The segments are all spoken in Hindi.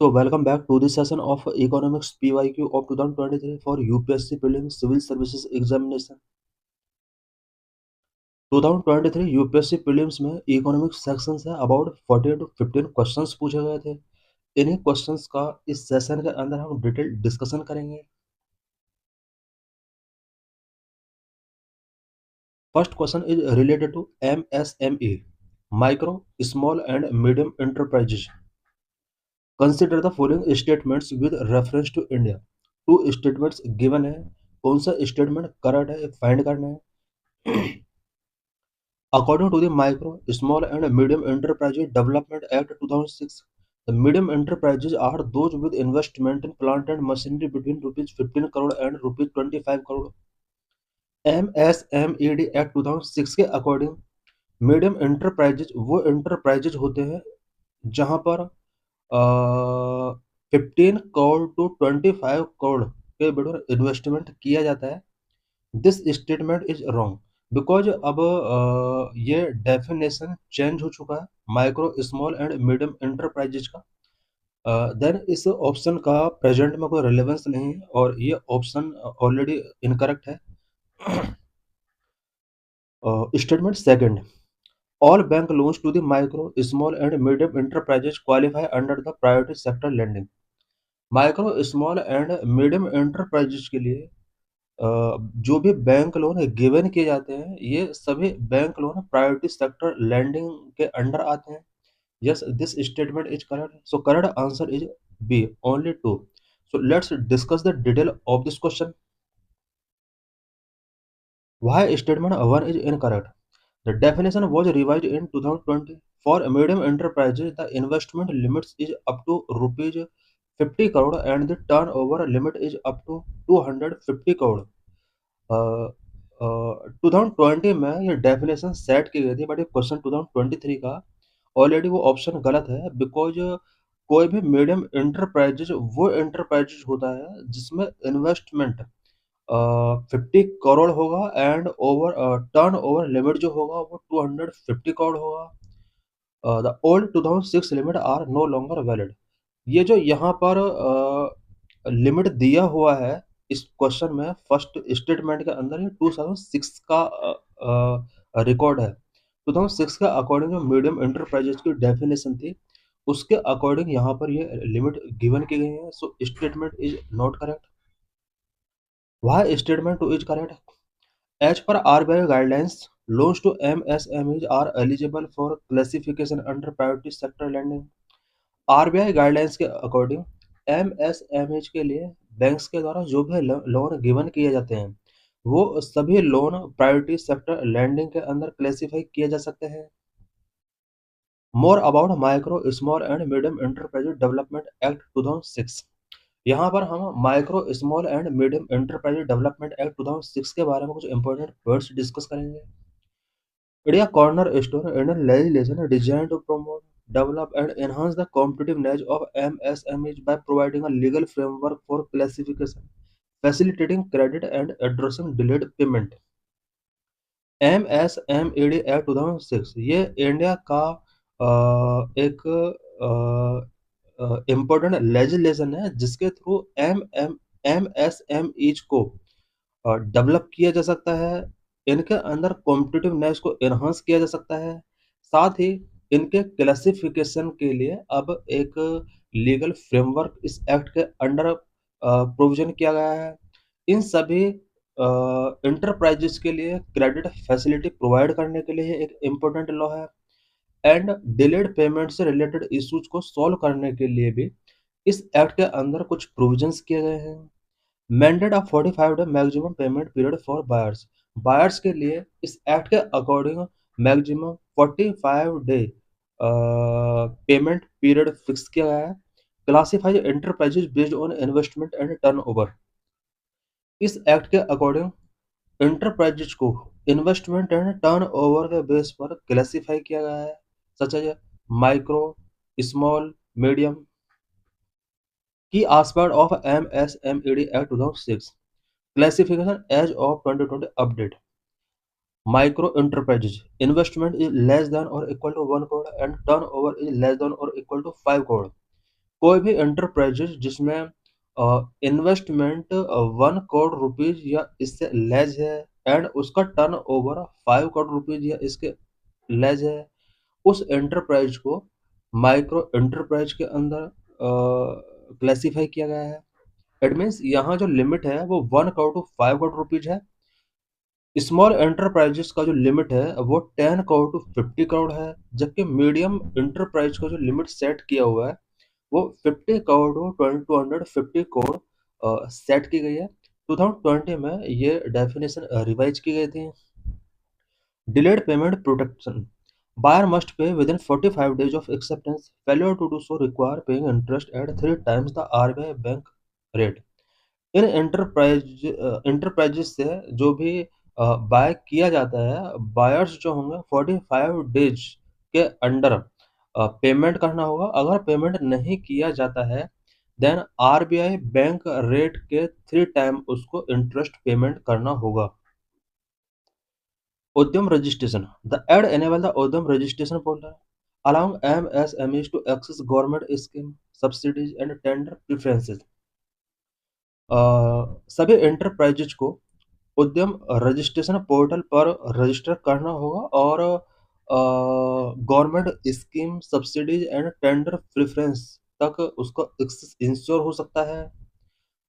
So welcome back to this session of Economics PYQ of 2023 for UPSC Prelims Civil Services Examination. 2023 UPSC prelims में इकोनॉमिक्स सेक्शन से अबाउट 14 to 15 क्वेश्चंस पूछे गए थे। इन्हीं क्वेश्चंस का इस सेशन के अंदर हम डिटेल डिस्कशन करेंगे। First question is related to MSME, micro small and medium enterprises. Consider the following statements with reference to India. Two statements given है, कौन सा स्टेटमेंट करेक्ट है फाइंड करना है। According to the Micro, Small and Medium Enterprises Development Act 2006, the medium enterprises are those with investment in plant and machinery between rupees 15 crore and rupees 25 crore. MSMED Act 2006 के अकॉर्डिंग मीडियम एंटरप्राइजेज वो एंटरप्राइजेज होते हैं जहां पर 15 करोड़ टू 25 करोड़ के बीच इन्वेस्टमेंट किया जाता है। This statement is wrong because अब ये डेफिनेशन चेंज हो चुका है micro small and medium enterprises का। देन इस ऑप्शन का प्रेजेंट में कोई रिलेवेंस नहीं है और ये ऑप्शन ऑलरेडी इनकरेक्ट है। Statement second, all bank loans to the micro small and medium enterprises qualify under the priority sector lending। Micro small and medium enterprises के लिए जो भी बैंक लोन गिवन किए जाते हैं ये सभी bank loan priority sector lending के अंडर आते हैं। Yes, this statement is correct, so correct answer is B, only two. So let's discuss the detail of this question. Why statement 1 is incorrect? The definition was revised in 2020. For medium enterprises, the investment limits is up to rupees 50 crore and the turnover limit is up to 250 crore। 2020 में ये डेफिनेशन सेट की गई थी बट ये क्वेश्चन 2023 का ऑलरेडी वो ऑप्शन गलत है बिकॉज कोई भी मीडियम एंटरप्राइजेज वो एंटरप्राइजेज होता है जिसमें इन्वेस्टमेंट 50 करोड़ होगा and over turn over limit जो होगा वो 250 करोड़ होगा। The old 2006 limit are no longer valid. ये जो यहाँ पर लिमिट दिया हुआ है इस क्वेश्चन में फर्स्ट स्टेटमेंट के अंदर ये 2006 का रिकॉर्ड है। 2006 के अकॉर्डिंग जो मीडियम एंटरप्राइजेज की डेफिनेशन थी उसके अकॉर्डिंग यहाँ पर ये लिमिट गिवन की गई है। So statement is not correct. Y statement two is correct? As per RBI guidelines, loans to MSMEs are eligible for classification under priority sector lending। RBI guidelines के अकॉर्डिंग MSMEs के लिए बैंक्स के द्वारा जो भी लोन गिवन किए जाते हैं वो सभी लोन प्रायोरिटी सेक्टर लैंडिंग के अंदर क्लासिफाई किए जा सकते हैं। More about micro small and medium enterprise development act 2006। यहाँ पर हम micro small and medium enterprise development act 2006 के बारे में कुछ इंपॉर्टेंट वर्ड्स डिस्कस करेंगे। India cornerstone Indian legislation designed to promote, develop, and enhance the competitiveness of MSMEs by providing a legal framework for classification, facilitating credit, and addressing delayed payment। MSMED Act 2006 ये इंडिया का एक इम्पोर्टेंट लेजिस्लेशन है जिसके थ्रू MSMEs को डेवलप किया जा सकता है, इनके अंदर कॉम्पिटिटिवनेस को एनहांस किया जा सकता है, साथ ही इनके क्लासिफिकेशन के लिए अब एक लीगल फ्रेमवर्क इस एक्ट के अंडर प्रोविजन किया गया है। इन सभी इंटरप्राइजेस के लिए क्रेडिट फैसिलिटी प्रोवाइड करने के लिए एक इम्पोर्टेंट लॉ है एंड डिलेड पेमेंट से रिलेटेड इश्यूज को सॉल्व करने के लिए भी इस एक्ट के अंदर कुछ प्रोविजंस किए गए हैं। Mandate of 45 day maximum payment period for buyers. Buyers के लिए इस एक्ट के according maximum 45 day payment period fix किया गया है। Classified enterprises based on investment and turnover. इस एक्ट के अकॉर्डिंग एंटरप्राइजेज को इन्वेस्टमेंट एंड टर्नओवर के बेस पर क्लासिफाई किया गया है such as micro small medium. Key aspect of MSMED Act 2006 classification as of 2020 update। Micro enterprises investment is less than or equal to 1 crore and turnover is less than or equal to 5 crore। कोई भी एंटरप्राइजेज जिसमें इन्वेस्टमेंट 1 करोड़ रुपीज या इससे लेस है एंड उसका टर्न ओवर 5 करोड़ रुपीज या इसके लेस है, उस एंटरप्राइज को माइक्रो एंटरप्राइज के अंदर क्लासिफाई किया गया है। इट मीन्स यहाँ जो लिमिट है वो 1 करोड़ टू 5 करोड़ रुपीज है। स्मॉल एंटरप्राइजेस का जो लिमिट है वो 10 करोड़ टू 50 करोड़ है, जबकि मीडियम एंटरप्राइज का जो लिमिट सेट किया हुआ है वो 50 करोड़ टू 250 करोड़ सेट की गई है। 2020 में ये डेफिनेशन रिवाइज की गई थी। Delayed payment protection. Buyer must pay within 45 days of acceptance. Failure to do so require paying interest at 3 times the RBI bank rate. In enterprises से जो भी बाय किया जाता है, बायर्स जो होंगे 45 डेज के अंडर पेमेंट करना होगा। अगर पेमेंट नहीं किया जाता है देन आरबीआई बैंक रेट के 3 टाइम उसको इंटरेस्ट पेमेंट करना होगा। उद्यम registration. The Act enable the Udyam registration portal, allowing MSMEs to access government scheme, subsidies and tender preferences. सभी एंटरप्राइजेज को उद्यम रजिस्ट्रेशन पोर्टल पर रजिस्टर करना होगा और government scheme, subsidies and tender preference तक उसको इंश्योर हो सकता है।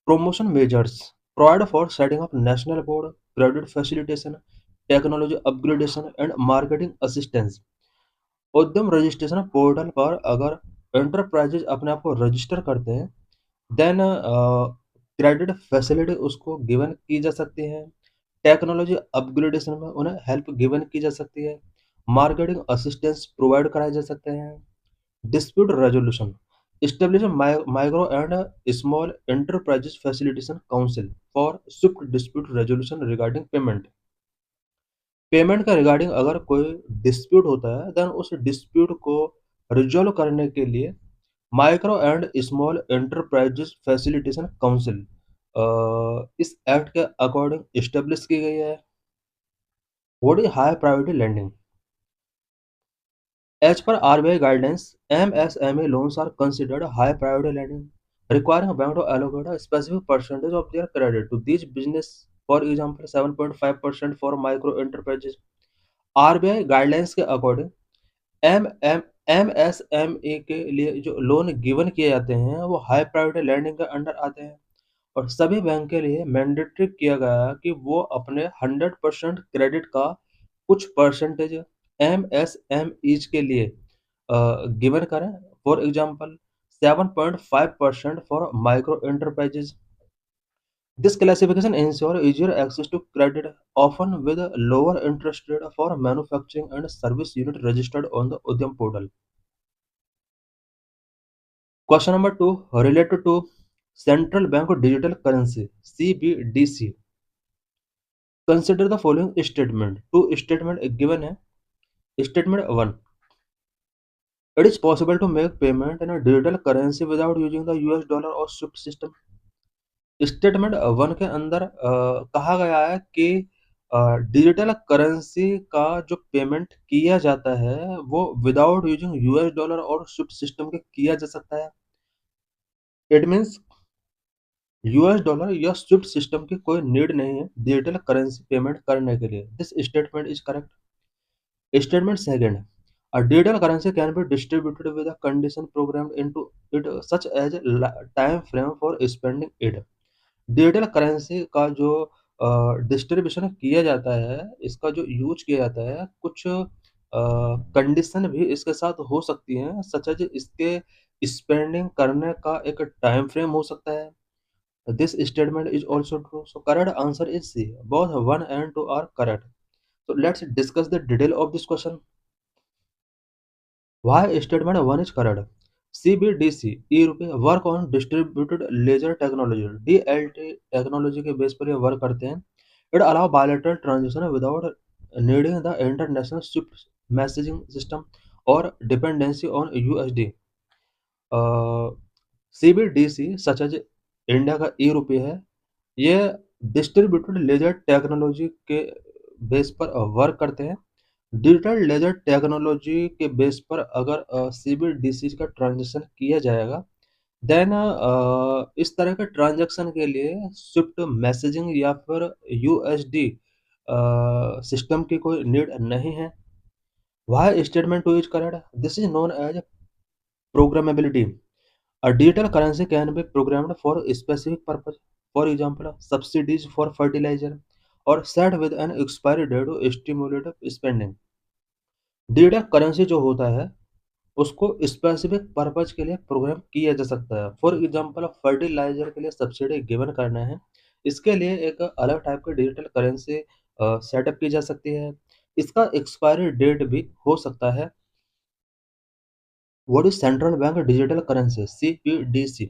Promotion measures provide for setting up national board, credit facilitation, technology upgradation and marketing assistance. उद्यम रजिस्ट्रेशन पोर्टल पर अगर एंटरप्राइजेज अपने आप को रजिस्टर करते हैं देन क्रेडिट फैसिलिटी उसको गिवन की जा सकती है। टेक्नोलॉजी अपग्रेडेशन में उन्हें हेल्प गिवन की जा सकती है। मार्केटिंग असिस्टेंस प्रोवाइड कराए जा सकते हैं। Dispute resolution. Establish a micro and small enterprises facilitation council for swift dispute resolution regarding payment. Payment का रिगार्डिंग अगर कोई डिस्प्यूट होता है देन उस डिस्प्यूट को रिजॉल्व करने के लिए micro and small enterprises facilitation council इस एक्ट के अकॉर्डिंग इस्टेब्लिश की गई है। What is high priority lending? As per RBI guidelines, MSME loans are considered high priority lending, requiring a bank to allocate a specific percentage of their credit to these business. For example, 7.5% for micro enterprises. RBI guidelines के अकॉर्डिंग MSME के लिए जो लोन गिवन किए जाते हैं वो हाई प्रायोरिटी लैंडिंग के अंडर आते हैं और सभी बैंक के लिए मैंडेटरी किया गया है कि वो अपने 100% क्रेडिट का कुछ परसेंटेज एमएसएमईज के लिए गिवन करें। For example 7.5% for micro enterprises. This classification ensure easier access to credit, often with a lower interest rate for manufacturing and service unit registered on the Udyam portal. Question number 2 related to Central Bank Digital Currency (CBDC). Consider the following statement. Two statement given है. Statement 1. It is possible to make payment in a digital currency without using the US dollar or SWIFT system. Statement 1 के अंदर कहा गया है कि डिजिटल करेंसी का जो पेमेंट किया जाता है वो विदाउट यूजिंग यूएस डॉलर और स्विफ्ट सिस्टम के किया जा सकता है। इट मीन्स यूएस डॉलर या स्विफ्ट सिस्टम की कोई नीड नहीं है डिजिटल करेंसी पेमेंट करने के लिए। This statement is correct. Statement second. A digital currency can be distributed with a condition programmed into it such as time frame for spending it. Digital currency का जो डिस्ट्रीब्यूशन किया जाता है, इसका जो यूज किया जाता है, कुछ कंडीशन भी इसके साथ हो सकती हैं सच एज इसके स्पेंडिंग करने का एक टाइम फ्रेम हो सकता है। This statement is also true. So correct answer is C. Both 1 and 2 are correct. So let's discuss the detail of this question. Why statement 1 is correct? CBDC e-rupee work on distributed ledger technology DLT technology के बेस पर ये वर्क करते हैं। It allow bilateral transaction without needing the international SWIFT messaging system or dependency on USD. CBDC such as India का ई रुपये है। ये डिस्ट्रीब्यूटेड लेजर टेक्नोलॉजी के बेस पर वर्क करते हैं। डिजिटल लेजर टेक्नोलॉजी के बेस पर अगर सीबीडीसी का ट्रांजेक्शन किया जाएगा देन इस तरह के ट्रांजैक्शन के लिए स्विफ्ट मैसेजिंग या फिर यूएसडी सिस्टम की कोई नीड नहीं है। Y statement two is correct? This is known as programmability. A digital currency can be programmed for a specific purpose, for example, subsidies for fertilizer, or set with an expiry date to stimulate spending. Digital currency जो होता है उसको स्पेसिफिक पर्पज के लिए प्रोग्राम किया जा सकता है। फॉर एग्जांपल फर्टिलाइजर के लिए सब्सिडी गिवन करना है, इसके लिए एक अलग टाइप की डिजिटल करेंसी सेटअप की जा सकती है। इसका एक्सपायरी डेट भी हो सकता है। What is central bank digital currency? CBDC.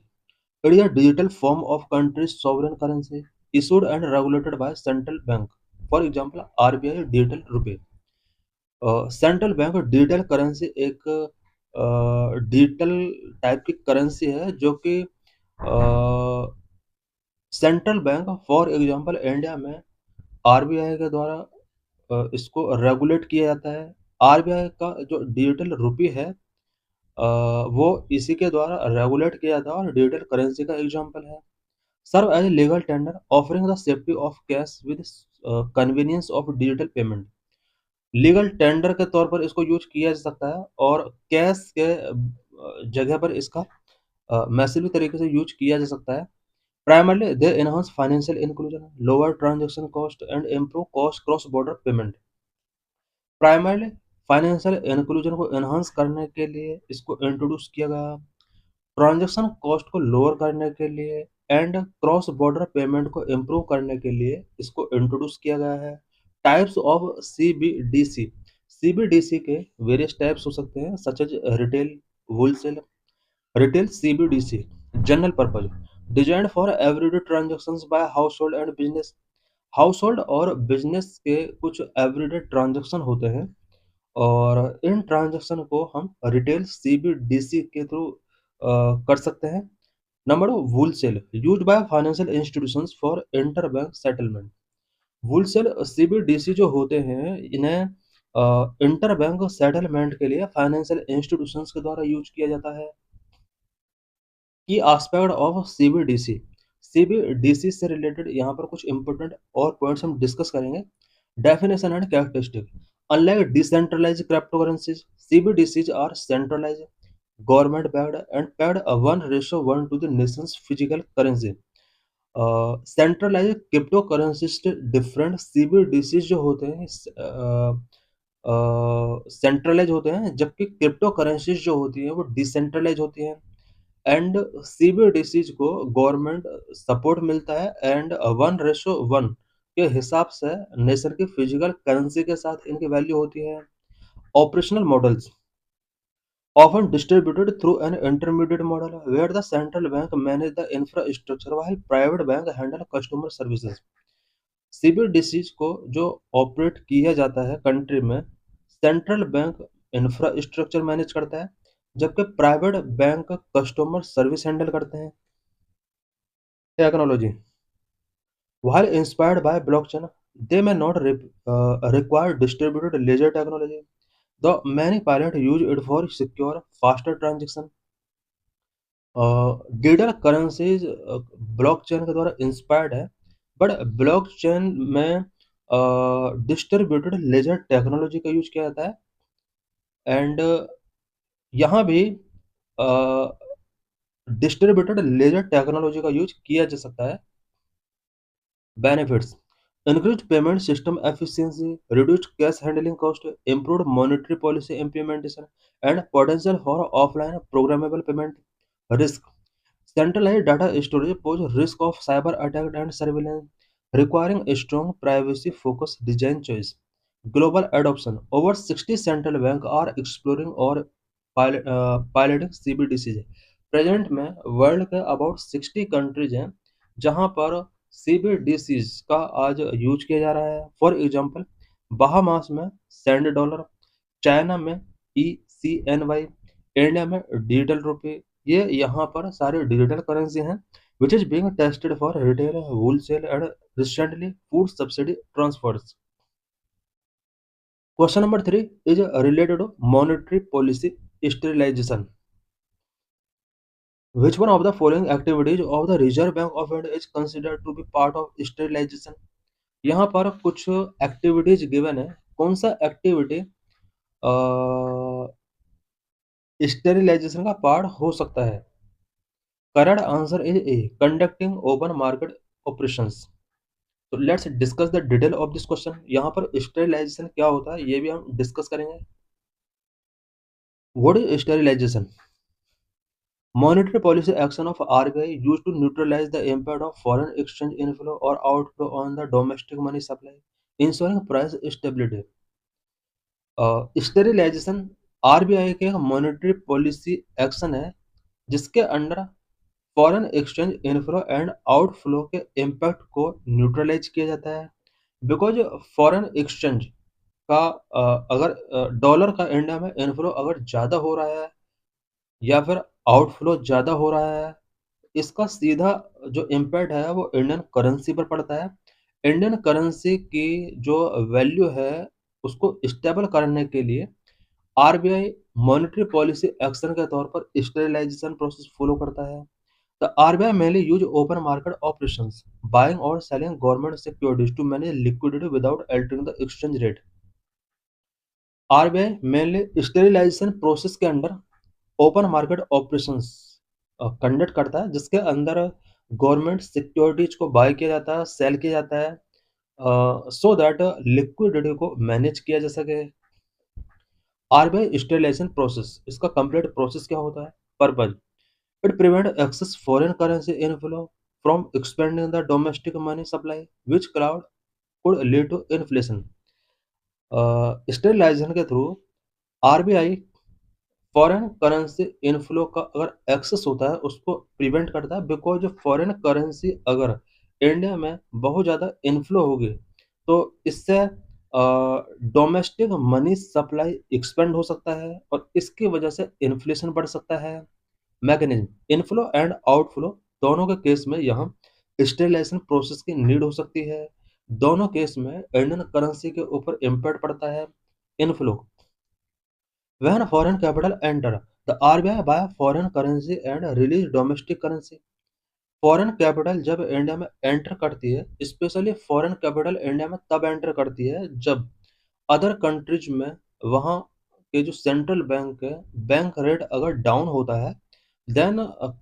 It is a digital form of country's sovereign currency issued and regulated by central bank. For example, RBI digital रुपए। सेंट्रल बैंक डिजिटल करेंसी एक डिजिटल टाइप की करेंसी है जो कि central bank for example India में आरबीआई के द्वारा इसको रेगुलेट किया जाता है। आरबीआई का जो डिजिटल रुपी है वो इसी के द्वारा रेगुलेट किया जाता है और डिजिटल करेंसी का एग्जांपल है। Serve as a legal tender, offering the safety of cash with convenience of digital payment. Legal tender के तौर पर इसको यूज किया जा सकता है और कैश के जगह पर इसका मैसिव तरीके से यूज किया जा सकता है। Primarily they enhance financial inclusion, lower transaction cost and improve cost cross border payment. Primarily financial inclusion को एनहांस करने के लिए इसको इंट्रोड्यूस किया गया। ट्रांजैक्शन कॉस्ट को लोअर करने के लिए एंड क्रॉस बॉर्डर पेमेंट को इम्प्रूव करने के लिए इसको इंट्रोड्यूस किया गया है। Types of CBDC. सीबीडीसी के वेरियस टाइप्स हो सकते हैं such as retail, wholesale. Retail CBDC general purpose, designed for everyday transactions by household and business. Household और बिजनेस के कुछ एवरीडे ट्रांजैक्शन होते हैं और इन ट्रांजैक्शन को हम रिटेल सीबीडीसी के थ्रू कर सकते हैं। Number wholesale, used by financial institutions for interbank settlement. Wholesale CBDC जो होते हैं इन्हें इंटरबैंक सेटलमेंट के लिए फाइनेंशियल इंस्टीट्यूशंस के द्वारा यूज किया जाता है। Key aspect of CBDC. CBDC से रिलेटेड यहाँ पर कुछ इंपॉर्टेंट और पॉइंट्स हम डिस्कस करेंगे। Definition and characteristic. Unlike decentralized cryptocurrencies, CBDCs आर centralized, government backed and pegged a 1:1 to the nation's physical currency. Centralize crypto currency से डिफरेंट सीबीडीसी जो होते हैं सेंट्रलाइज होते हैं, जबकि क्रिप्टो करेंसीज जो होती हैं वो डिसेंट्रलाइज होती हैं। एंड सीबीडीसीज को गवर्नमेंट सपोर्ट मिलता है एंड 1:1 के हिसाब से नेशन की फिजिकल करेंसी के साथ इनकी वैल्यू होती है। Operational models often distributed through an intermediate model where the central bank manage the infrastructure while private bank handle customer services. CBDCs को जो ऑपरेट किया जाता है कंट्री में, सेंट्रल बैंक इंफ्रास्ट्रक्चर मैनेज करता है जबकि private bank customer service handle करते हैं। Technology, while inspired by blockchain, they may not require distributed ledger technology, though many pilots use it for secure, faster transaction. Digital currencies blockchain के द्वारा इंस्पायर्ड है, बट ब्लॉकचेन में डिस्ट्रीब्यूटेड लेजर टेक्नोलॉजी का यूज किया जाता है एंड यहाँ भी डिस्ट्रीब्यूटेड लेजर टेक्नोलॉजी का यूज किया जा सकता है। Benefits, increased payment system efficiency, reduced cash handling cost, improved monetary policy implementation, and potential for offline programmable payment. Risk, centralized data storage pose risk of cyber attack and surveillance, requiring a strong privacy-focused design choice. Global adoption. Over 60 central banks are exploring or piloting CBDCs. Present में वर्ल्ड के अबाउट 60 कंट्रीज हैं जहां पर CBDCs का आज यूज किया जा रहा है। फॉर एग्जांपल बहामास में सैंड डॉलर, चाइना में ECNY, इंडिया में डिजिटल रुपए। ये यहाँ पर सारे डिजिटल करेंसी हैं which is being tested for retail, wholesale and recently food subsidy transfers. Question number 3 is related to monetary policy sterilization. Which one of the following activities of the reserve bank of India is considered to be part of sterilization? यहाँ पर कुछ एक्टिविटीज गिवन है, कौन सा एक्टिविटी स्टेरिलाइजेशन का पार्ट हो सकता है? Correct answer is A, conducting open market operations. तो let's discuss the detail of this question. यहाँ पर स्टेरिलाइजेशन क्या होता है ये भी हम डिस्कस करेंगे। What is sterilization? Monetary policy action of RBI used to neutralize the impact of foreign exchange inflow or outflow on the domestic money supply, ensuring price stability. Sterilization RBI के मॉनेटरी पॉलिसी एक्शन है जिसके अंडर foreign exchange inflow and outflow के इम्पैक्ट को न्यूट्रलाइज किया जाता है। बिकॉज फॉरेन एक्सचेंज का अगर डॉलर का इंडिया में इनफ्लो अगर ज़्यादा हो रहा है या फिर आउटफ्लो ज़्यादा हो रहा है, इसका सीधा जो इम्पैक्ट है वो इंडियन करेंसी पर पड़ता है। इंडियन करेंसी की जो वैल्यू है उसको स्टेबल करने के लिए आरबीआई मॉनेटरी पॉलिसी एक्शन के तौर पर स्टेरिलाइजेशन प्रोसेस फॉलो करता है। The RBI mainly use open market operations, buying or selling government securities to manage liquidity without altering the exchange rate. RBI mainly sterilisation process के under open market operations conduct करता है जिसके अंदर गवर्नमेंट सिक्योरिटीज को बाय किया जाता है, सेल किया जाता है सो दैट लिक्विडिटी को मैनेज किया जा सके। आरबीआई स्टेरिलाइजेशन प्रोसेस, इसका कंप्लीट प्रोसेस क्या होता है? Purpose, it prevent excess foreign currency inflow from expanding the domestic money supply which could could lead to inflation. Sterilisation के through RBI foreign currency inflow का अगर एक्सेस होता है उसको प्रिवेंट करता है। बिकॉज फॉरेन करेंसी अगर इंडिया में बहुत ज़्यादा इनफ्लो होगी तो इससे डोमेस्टिक मनी सप्लाई एक्सपेंड हो सकता है और इसकी वजह से इन्फ्लेशन बढ़ सकता है। मैकेनिज्म, इनफ्लो एंड आउटफ्लो दोनों के केस में यहाँ स्टेरिलाइजेशन प्रोसेस की नीड हो सकती है। दोनों केस में इंडियन करेंसी के ऊपर इम्पैक्ट पड़ता है। Inflow, when foreign capital enter, the RBI buy foreign currency and release domestic currency. Foreign capital जब इंडिया में एंटर करती है, स्पेशली फॉरेन कैपिटल इंडिया में तब एंटर करती है जब अदर कंट्रीज में वहाँ के जो सेंट्रल बैंक है, बैंक रेट अगर डाउन होता है देन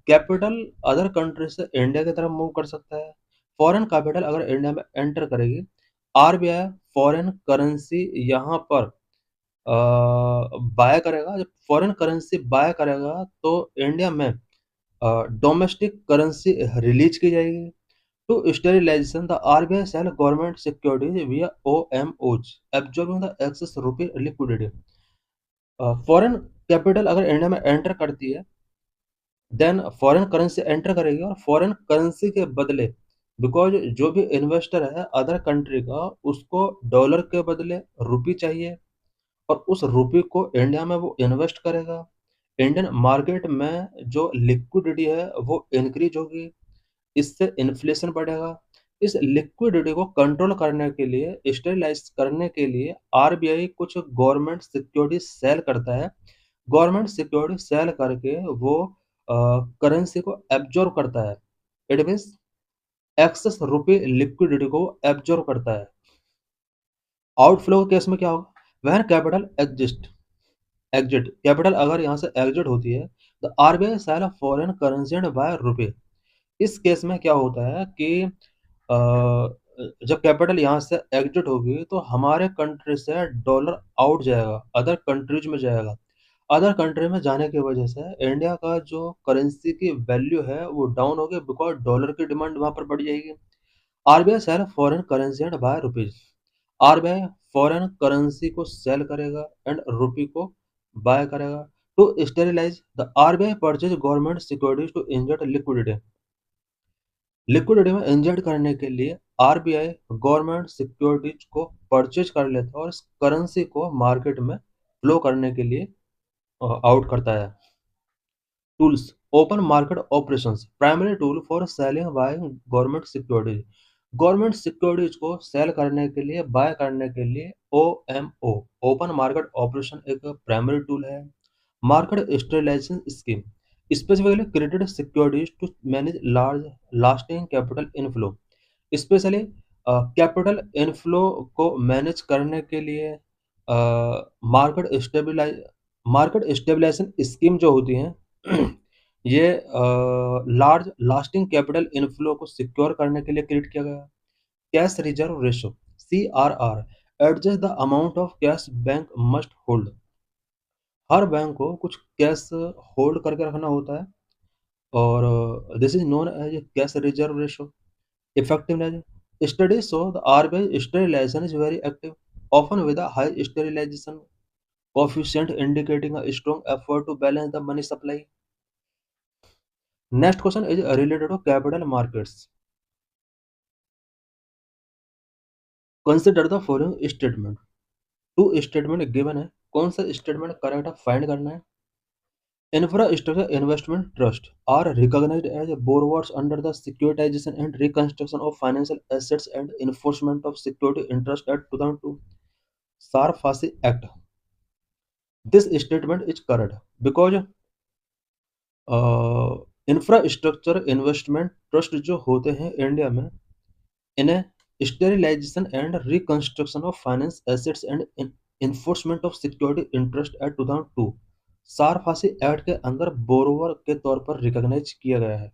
कैपिटल अदर कंट्री से इंडिया की तरफ मूव कर सकता है। फॉरेन कैपिटल अगर इंडिया में एंटर करेगी, आरबीआई फॉरेन करेंसी यहाँ पर बाय करेगा। जब फॉरेन करेंसी बाय करेगा तो इंडिया में डोमेस्टिक करेंसी रिलीज की जाएगी। To sterilisation the RBI sell government securities via OMOs absorbing the excess rupee liquidity. Foreign capital अगर इंडिया में एंटर करती है देन फॉरेन करेंसी एंटर करेगी और फॉरेन करेंसी के बदले, बिकॉज जो भी इन्वेस्टर है अदर कंट्री का उसको डॉलर के बदले रुपी चाहिए और उस रुपये को इंडिया में वो इन्वेस्ट करेगा। इंडियन मार्केट में जो लिक्विडिटी है वो इंक्रीज होगी, इससे इन्फ्लेशन बढ़ेगा। इस लिक्विडिटी को कंट्रोल करने के लिए, स्टेबलाइज करने के लिए आरबीआई कुछ गवर्नमेंट सिक्योरिटी सेल करता है। गवर्नमेंट सिक्योरिटी सेल करके वो करेंसी को एब्जॉर्ब करता है। इट मीन्स एक्सेस रुपये लिक्विडिटी को एब्जॉर्ब करता है। आउटफ्लो के केस में क्या होगा? वैन कैपिटल एग्जिट, कैपिटल अगर यहाँ से एग्जिट होती है तो RBI sell foreign currency and buy रुपए। इस केस में क्या होता है कि जब कैपिटल यहाँ से एग्जिट होगी तो हमारे कंट्री से डॉलर आउट जाएगा, अदर कंट्रीज में जाएगा। अदर कंट्री में जाने की वजह से इंडिया का जो करेंसी की वैल्यू है वो डाउन होगी, बिकॉज डॉलर की डिमांड वहाँ पर बढ़ जाएगी। RBI sell foreign currency and buy rupees, RBI foreign currency को सेल करेगा एंड रुपी को बाय करेगा। To sterilize the RBI purchase government securities to inject liquidity. Liquidity में इंजेक्ट करने के लिए आरबीआई गवर्नमेंट सिक्योरिटीज को परचेज कर लेता है और इस करेंसी को मार्केट में फ्लो करने के लिए आउट करता है। Tools, open market operations, primary tool for selling buying government securities. Government securities को सेल करने के लिए, बाय करने के लिए ओएमओ, ओपन मार्केट ऑपरेशन एक प्राइमरी टूल है। Market sterilization scheme, specifically created securities to manage large lasting capital inflow. Specially capital inflow को मैनेज करने के लिए market stabilize market stabilization scheme जो होती हैं ये लार्ज लास्टिंग कैपिटल इनफ्लो को सिक्योर करने के लिए क्रिएट किया गया है। Cash reserve ratio CRR adjust the amount of cash bank must hold. हर बैंक को कुछ कैश होल्ड करके रखना होता है और this is known as cash reserve ratio. Effectiveness. Studies show the RBI sterilization is very active, often with a high sterilization coefficient indicating a strong effort to balance the money supply. Next question is related to capital markets. Consider the following statement. Two statement given है, कौन सा statement correct है find करना है। Infrastructure investment trust are recognized as borrowers under the Securitization and Reconstruction of Financial Assets and Enforcement of Security Interest Act 2002 SAR-FASI Act. This statement is correct because infrastructure investment trust जो होते हैं इंडिया में इन्हें sterilization and reconstruction of finance assets and enforcement of security interest act 2002 सार फांसी एक्ट के अंदर बोरोवर के तौर पर रिकॉग्नाइज किया गया है।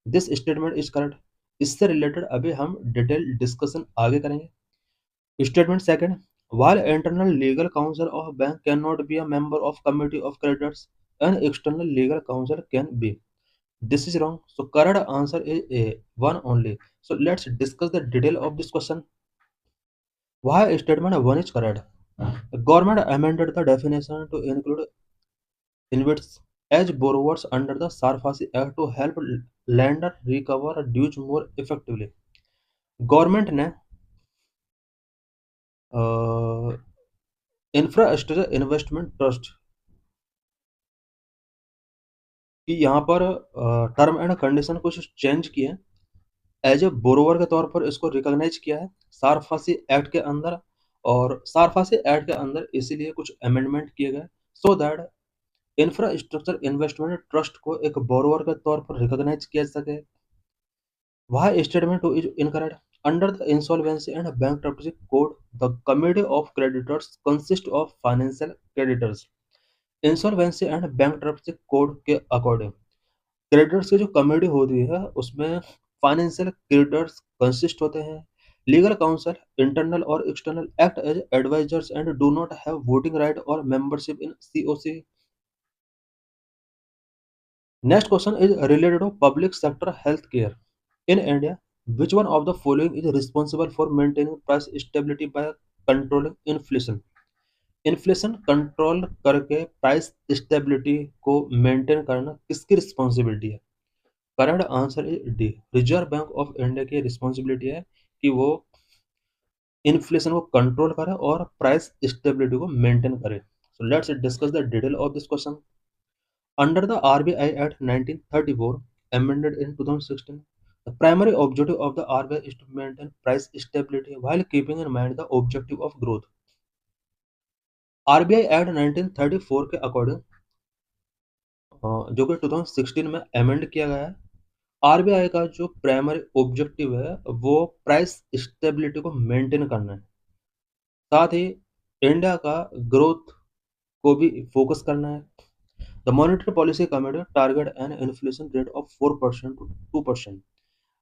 This statement is correct. इससे रिलेटेड अभी हम डिटेल डिस्कशन आगे करेंगे। Statement second, while internal legal counsel of bank cannot be a member of committee of creditors, an external legal counsel can be. This is wrong. So correct answer is A, one only. So let's discuss the detail of this question. Why statement 1 is correct? The government amended the definition to include InvITs as borrowers under the SAR-FASI Act to help lender recover dues more effectively. Government ने इंफ्रास्ट्रक्चर इन्वेस्टमेंट ट्रस्ट की यहाँ पर टर्म एंड कंडीशन कुछ चेंज किए एज ए बोरोवर के तौर पर इसको रिकॉग्नाइज किया है सार-फासी एक्ट के अंदर और सार-फासी एक्ट के अंदर इसीलिए कुछ अमेंडमेंट किए गए so that infrastructure investment trust को एक बोरोवर के तौर पर रिकॉग्नाइज किया जा सके। Why statement 2 is incorrect? Under the Insolvency and Bankruptcy Code, the Committee of Creditors consists of financial creditors. Insolvency and bankruptcy code के अकॉर्डिंग क्रेडिटर्स की जो कमेटी होती है उसमें फाइनेंशियल क्रेडिटर्स कंसिस्ट होते हैं। लीगल काउंसिल इंटरनल और external act as advisors and do not have voting right और membership in COC। Next question is related to public sector health care in India. Which one of the following is responsible for maintaining price stability by controlling inflation? Inflation control करके प्राइस स्टेबिलिटी को मेंटेन करना किसकी रिस्पॉन्सिबिलिटी है? Correct answer is D. Reserve bank of India की रिस्पॉन्सिबिलिटी है कि वो इन्फ्लेशन को कंट्रोल करे और प्राइस स्टेबिलिटी को मेंटेन करे। सो let's discuss the detail of this question. Under the RBI Act 1934 amended in 2016, the primary objective of the RBI is to maintain price stability while keeping in mind the objective of growth. RBI Act 1934 के अकॉर्डिंग जो कि 2016 में अमेंड किया गया है, आरबीआई का जो प्राइमरी ऑब्जेक्टिव है वो प्राइस स्टेबिलिटी को मेंटेन करना है, साथ ही इंडिया का ग्रोथ को भी फोकस करना है। The monetary policy committee target an inflation rate of 4% to 2%।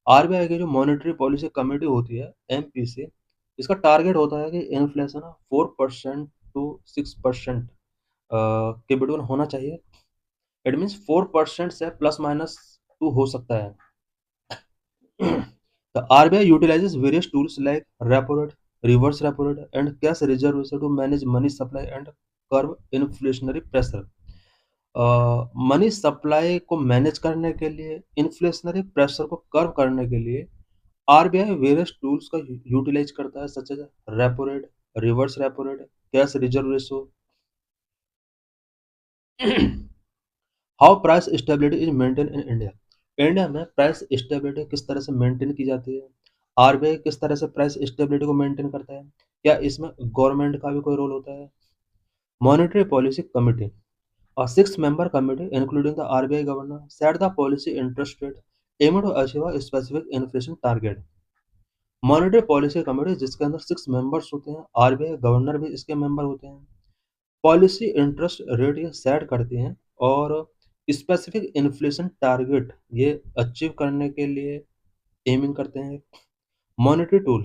RBI की जो मॉनेटरी पॉलिसी कमेटी होती है MPC, इसका टारगेट होता है कि इन्फ्लेशन 4% to 6% के बिटवीन होना चाहिए। इट मीन्स 4% से ±2 हो सकता है। The RBI utilizes various tools like repo rate, reverse repo rate, and cash reserve to manage money supply and curb inflationary pressure. Money supply को मैनेज करने के लिए, इन्फ्लेशनरी प्रेशर को कर्व करने के लिए आरबीआई वेरियस टूल्स का यूटिलाइज करता है such as repo rate, reverse repo rate, cash reserve ratio. How price stability is maintain in India. India में प्राइस स्टेबिलिटी किस तरह से मेंटेन की जाती है? आरबीआई किस तरह से प्राइस स्टेबिलिटी को मेंटेन करता है? क्या इसमें गवर्नमेंट का भी कोई रोल होता है? Monetary policy committee A six-member committee, including the RBI governor, set the policy interest rate aiming to achieve a specific inflation target. Monetary policy committee जिसके अंदर 6 मेंबर्स होते हैं, आरबीआई गवर्नर भी इसके मेंबर होते हैं। पॉलिसी इंटरेस्ट रेट ये सेट करती हैं और स्पेसिफिक इन्फ्लेशन टारगेट ये अचीव करने के लिए एमिंग करते हैं। Monetary tool,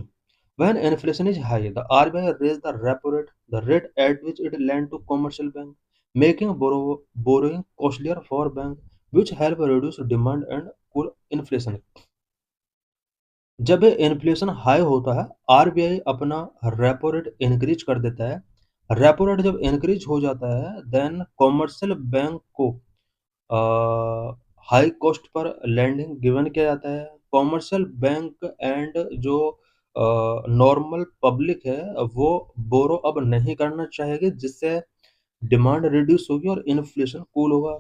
when inflation is high the RBI raise the repo rate, the rate at which it lend to commercial bank, making borrowing costlier for bank, which help reduce demand and cool inflation। जब ये इन्फ्लेशन हाई होता है, आरबीआई अपना रेपो रेट इंक्रीज कर देता है। रेपो रेट जब इंक्रीज हो जाता है, देन कॉमर्शियल बैंक को हाई कॉस्ट पर लैंडिंग गिवन किया जाता है। कॉमर्शियल बैंक एंड जो नॉर्मल पब्लिक है, वो बोरो अब नहीं करना चाहेगी, जिससे डिमांड रिड्यूस होगी और इन्फ्लेशन कूल होगा।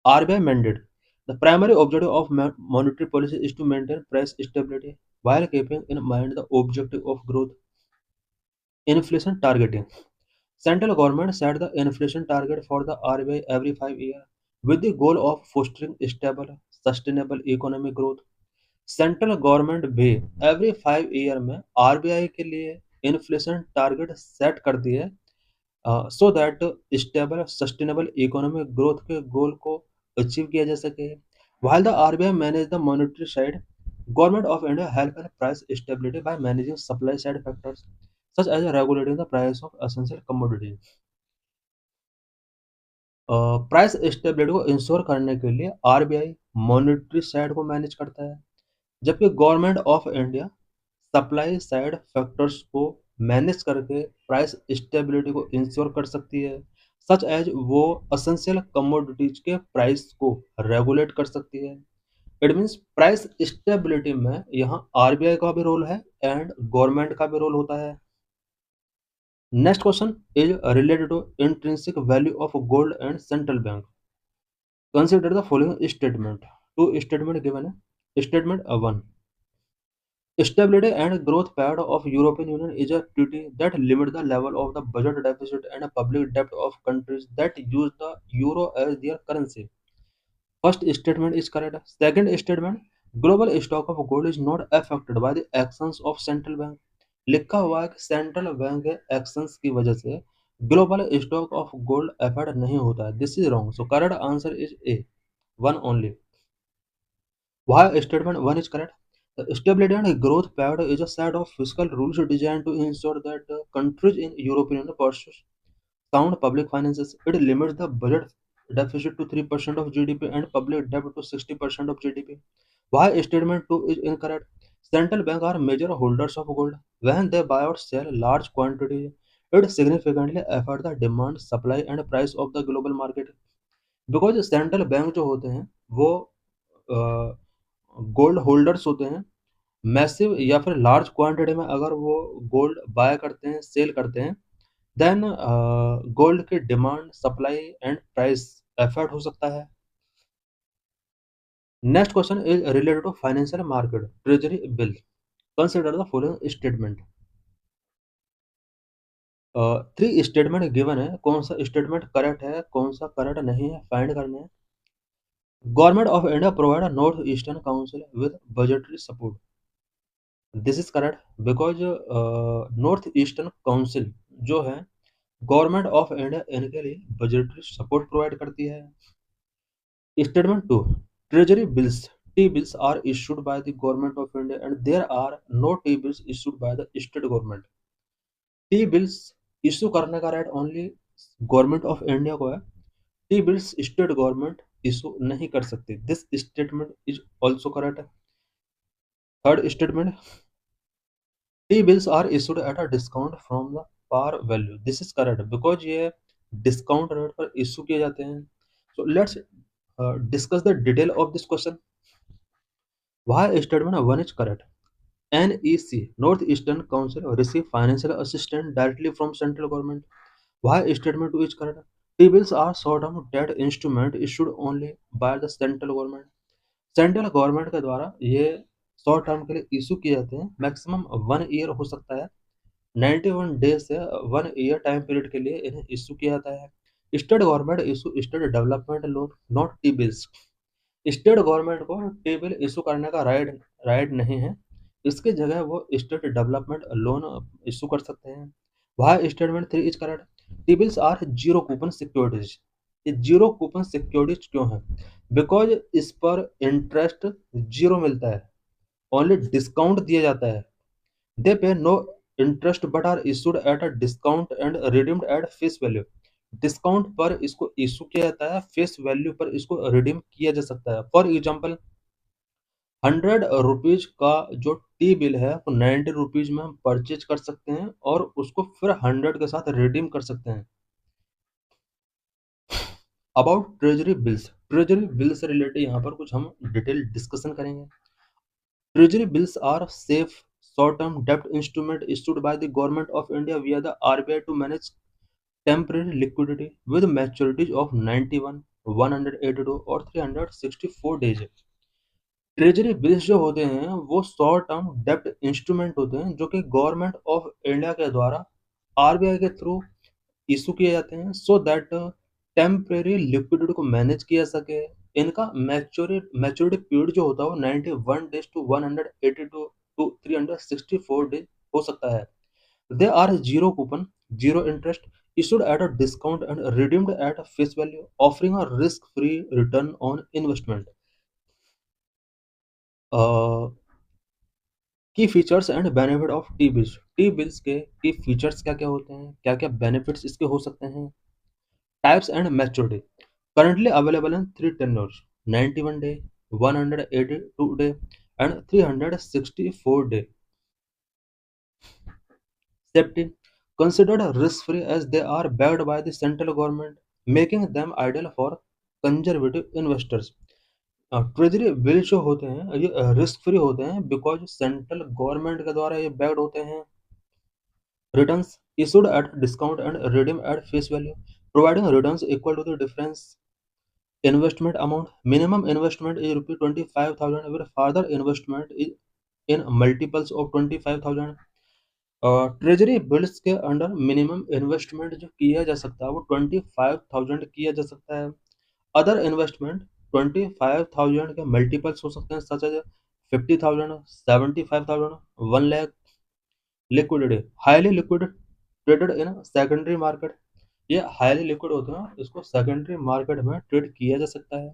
RBI mandate. The primary objective of monetary policy is to maintain price stability while keeping in mind the objective of growth. Inflation targeting. Central government set the inflation target for the RBI every 5 years with the goal of fostering stable, sustainable economic growth. Central government भी एवरी 5 ईयर में आरबीआई के लिए इन्फ्लेशन टारगेट सेट करती है, so that stable sustainable economic growth के गोल को अचीव किया जा सके। While the RBI manage the monetary side, government of India help in price stability by managing supply side factors such as regulating the price of essential commodities. Price stability को इंश्योर करने के लिए आरबीआई मॉनेटरी साइड को मैनेज करता है, जबकि government of India supply side factors को मैनेज करके प्राइस स्टेबिलिटी को इंश्योर कर सकती है, सच एज वो एसेंशियल कमोडिटीज के प्राइस को रेगुलेट कर सकती है। इट मीन्स प्राइस स्टेबिलिटी में यहाँ आरबीआई का भी रोल है एंड गवर्नमेंट का भी रोल होता है। Next question is related to intrinsic value of gold and central bank. Consider the following statement. Two statement given है। Statement 1, stability and growth pact of European Union is a treaty that limits the level of the budget deficit and public debt of countries that use the euro as their currency. First statement is correct. Second statement, global stock of gold is not affected by the actions of central bank. लिखा हुआ है कि सेंट्रल बैंक के एक्शंस की वजह से global stock of gold affect नहीं होता है। This is wrong, so correct answer is A, one only. Why statement 1 is correct? The Stability and Growth Pact is a set of fiscal rules designed to ensure that countries in European Union pursue sound public finances. It limits the budget deficit to 3% of GDP and public debt to 60% of GDP. Why statement 2 is incorrect? Central banks are major holders of gold. When they buy or sell large quantities, it significantly affects the demand, supply and price of the global market. Because central bank जो होते हैं वो गोल्ड होल्डर्स होते हैं, मैसिव या फिर लार्ज क्वांटिटी में अगर वो गोल्ड बाय करते हैं, सेल करते हैं, देन गोल्ड की demand, supply and price affect हो सकता है। Next question is related to financial market treasury bill. Consider the following statement. 3 statement given है, कौन सा स्टेटमेंट करेक्ट है, कौन सा करेक्ट नहीं है, फाइंड करना है। Government of India provide north eastern council with budgetary support. This is correct because north eastern council जो है गवर्नमेंट ऑफ इंडिया इनके लिए बजटरी सपोर्ट प्रोवाइड करती है। Statement 2, treasury bills T bills are issued by the government of India and there are no T bills issued by the state government. T bills issue करने का right only government of India को है, T bills state government issue नहीं कर सकती। This statement is also correct. Third statement, T-bills are issued at a discount from the par value. This is correct because ये discount rate पर issue किए जाते हैं। So let's discuss the detail of this question. Why statement 1 is correct? NEC North Eastern Council receive financial assistance directly from central government. Why statement 2 is correct? T-bills are short-term debt instrument issued only by the central government. Central government के द्वारा ये शॉर्ट टर्म के लिए इशू किए जाते हैं, मैक्सिमम 1 ईयर हो सकता है, 91 डेज से 1 ईयर टाइम पीरियड के लिए इन्हें इशू किया जाता है। State government issue state development loan, not T bills. State government को टी बिल इशू करने का राइट राइट नहीं है। इसकी जगह वो स्टेट डेवलपमेंट लोन इशू कर सकते हैं। Why statement 3 is correct. T bills are zero coupon securities. ये जीरो कूपन सिक्योरिटीज क्यों है? बिकॉज इस पर इंटरेस्ट जीरो मिलता है, ओनली डिस्काउंट दिया जाता है। They pay no interest but are issued at a discount and redeemed at face value. Discount पर इसको इशू किया जाता है, फेस वैल्यू पर इसको रिडीम किया जा सकता है। फॉर एग्जाम्पल, 100 रुपीज का जो टी बिल है वो 90 रुपीज में हम परचेज कर सकते हैं और उसको फिर 100 के साथ रिडीम कर सकते हैं। About treasury bills, treasury bill से रिलेटेड यहाँ पर कुछ हम डिटेल डिस्कशन करेंगे। Treasury bills are safe short-term debt instrument issued by the Government of India via the RBI to manage temporary liquidity with maturities of 91, 182 और 364 days। ट्रेजरी बिल्स जो होते हैं वो शॉर्ट टर्म डेप्ट इंस्ट्रूमेंट होते हैं जो कि गवर्नमेंट ऑफ इंडिया के द्वारा आरबीआई के थ्रू इशू किए जाते हैं, सो दैट टेम्परेरी लिक्विडिटी को मैनेज किया सके। इनका मैच्योरिटी पीरियड जो होता है वो 91 डेज टू 182 टू 364 डेज हो सकता है। They are zero coupon, zero interest, issued at a discount and redeemed at face value, offering a risk-free return on investment। की features and benefit of T bills. T bills के की फीचर्स क्या क्या होते हैं, क्या क्या बेनिफिट्स इसके हो सकते हैं। Types and maturity. Currently available in 3 tenures, 91 day, 182 day and 364 day. Safety. Considered risk-free as they are backed by the central government, making them ideal for conservative investors। Treasury bill जो होते हैं ये रिस्क फ्री होते हैं बिकॉज सेंट्रल गवर्नमेंट के द्वारा ये बैक्ड होते हैं। Returns issued at discount and redeemed at face value, providing returns equal to the difference investment amount। Minimum investment is rupees 25,000 with further investment is in multiples of 25,000। Treasury bills के अंडर मिनिमम इन्वेस्टमेंट जो किया जा सकता है वो 25,000 किया जा सकता है। अदर इन्वेस्टमेंट 25,000 के मल्टीपल्स हो सकते हैं, such as 50,000, 75,000, 1 lakh. Liquidity, highly liquid traded in secondary market. ये हाईली लिक्विड होते हैं, इसको सेकेंडरी मार्केट में ट्रेड किया जा सकता है।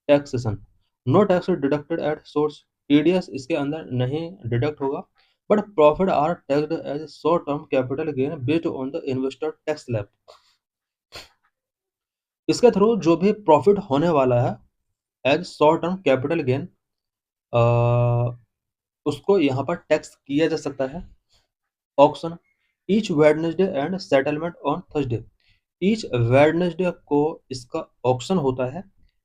Taxation, no tax deducted at source. TDS इसके अंदर नहीं डिडक्ट होगा, but profit are taxed as short term capital gain based on the investor tax slab. इसके थ्रू जो भी प्रॉफिट होने वाला है as short term capital gain, उसको यहाँ पर टैक्स किया जा सकता है। Auction, each Wednesday and settlement on Thursday. Each Wednesday को इसका ऑक्शन होता है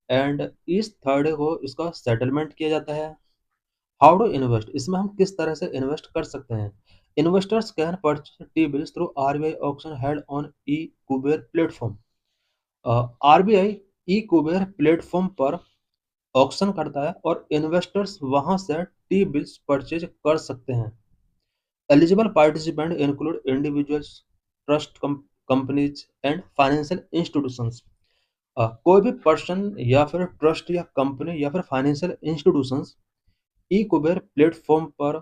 एंड ईच थर्सडे को इसका सेटलमेंट किया जाता है। हाउ टू इन्वेस्ट, इसमें हम किस तरह से इन्वेस्ट कर सकते हैं। Investors can purchase T bills through RBI auction held on E Kuber platform. RBI E Kuber platform पर ऑक्शन करता है और इन्वेस्टर्स वहां से टी बिल्स परचेज कर सकते हैं। Eligible participant include individuals, trust companies and financial institutions. कोई भी पर्सन या फिर ट्रस्ट या कंपनी या फिर फाइनेंशियल इंस्टीट्यूशंस ई कुबेर प्लेटफॉर्म पर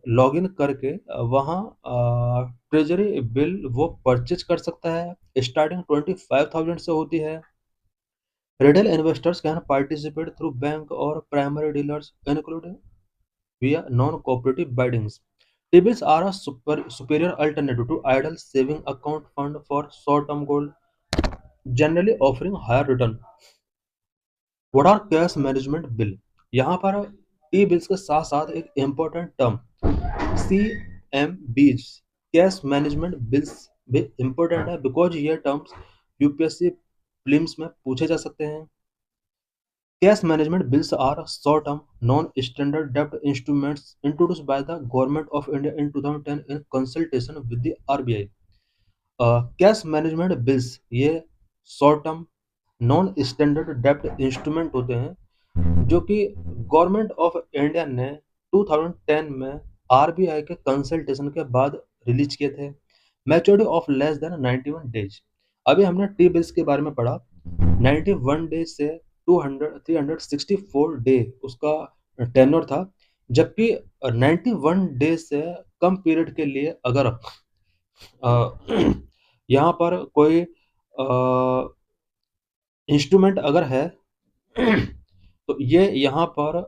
लॉगिन करके वहाँ ट्रेजरी बिल वो परचेज कर सकता है। स्टार्टिंग 25,000 से होती है। Retail investors can participate through bank और primary dealers including via non-cooperative biddings। T-bills are a superior alternative to idle saving account fund for short-term gold, generally offering higher return। What are cash management bill? यहाँ पर टी बिल्स के साथ साथ एक important term CMBs, cash management bills भी इम्पोर्टेंट है बिकॉज ये टर्म्स यूपीएससी प्रीलिम्स में पूछे जा सकते हैं। Cash management bills are short-term, non-standard debt instruments introduced by the Government of India in 2010 in consultation with the RBI। Cash management bills ये शॉर्ट टर्म नॉन स्टैंडर्ड डेप्ट इंस्ट्रूमेंट होते हैं जो कि गवर्नमेंट ऑफ इंडिया ने 2010 में आरबीआई के कंसल्टेशन के बाद रिलीज किए थे। Maturity of less than 91 days. अभी हमने टी बिल्स के बारे में पढ़ा। 91 डे से 200 364 डे उसका टेन्योर था, जबकि 91 डे से कम पीरियड के लिए अगर यहाँ पर कोई इंस्ट्रूमेंट अगर है तो ये यहाँ पर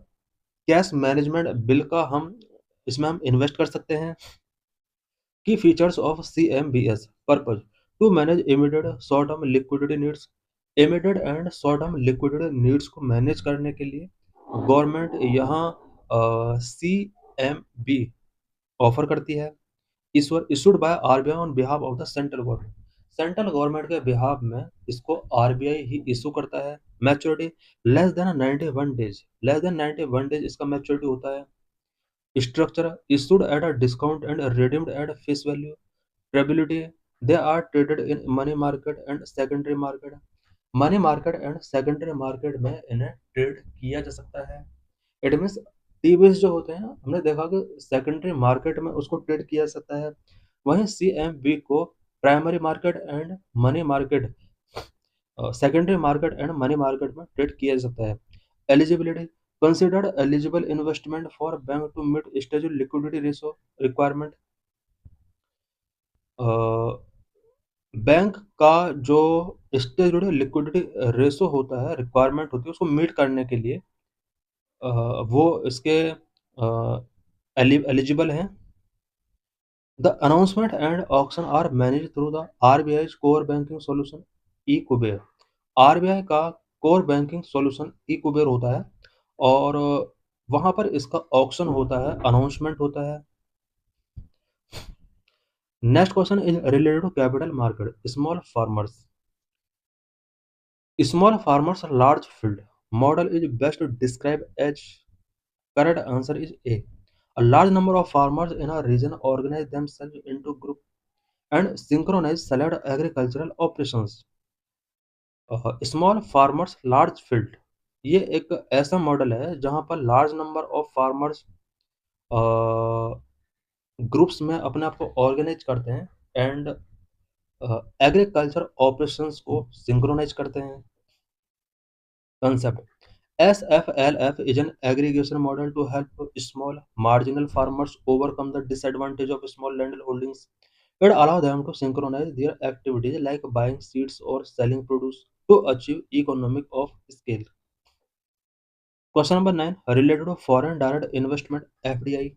कैश मैनेजमेंट बिल का हम इसमें हम इन्वेस्ट कर सकते हैं। Key features of CMBS purpose to manage immediate short term liquidity needs. Immediate and short term liquidity needs को मैनेज करने के लिए गवर्नमेंट यहाँ CMB ऑफर करती है। Issued by RBI on behalf of the central government. Central government के बिहाफ में इसको RBI ही इशू करता है। Maturity less than 91 days, less than 91 days इसका मैच्योरिटी होता है। Structure issued at a discount and redeemed at face value. Stability they are traded in money market and secondary market. Money market and secondary market में इन्हें ट्रेड किया जा सकता है। इट मीन्स टी बिल्स जो होते हैं हमने देखा कि सेकेंडरी मार्केट में उसको ट्रेड किया जा सकता है, वहीं CMB को primary market and money market secondary market and money market में ट्रेड किया जा सकता है। Eligibility considered eligible investment for bank to meet statutory liquidity ratio requirement। Bank का जो स्टेचुटरी लिक्विडिटी रेशो होता है, रिक्वायरमेंट होती है, उसको मीट करने के लिए वो इसके एलिजिबल हैं। The announcement and auction are manage through the RBI core banking solution e-Kuber. RBI का कोर बैंकिंग सॉल्यूशन ई-कुबेर होता है और वहाँ पर इसका ऑक्शन होता है, अनाउंसमेंट होता है। Next question is related to capital market. Small farmers large field model is best to describe as. Correct answer is A. A large number of farmers in a region organize themselves into group and synchronize select agricultural operations। Small farmers large field ये एक ऐसा मॉडल है जहां पर large number of farmers groups में अपने आप को ऑर्गेनाइज करते हैं एंड एग्रीकल्चर ऑपरेशंस को सिंक्रोनाइज करते हैं। Concept SFLF is an aggregation model to help small marginal farmers overcome the disadvantage of small land holdings. It allows them to synchronize their activities like buying seeds or selling produce to achieve economic of scale। Question number 9 related to foreign direct investment FDI।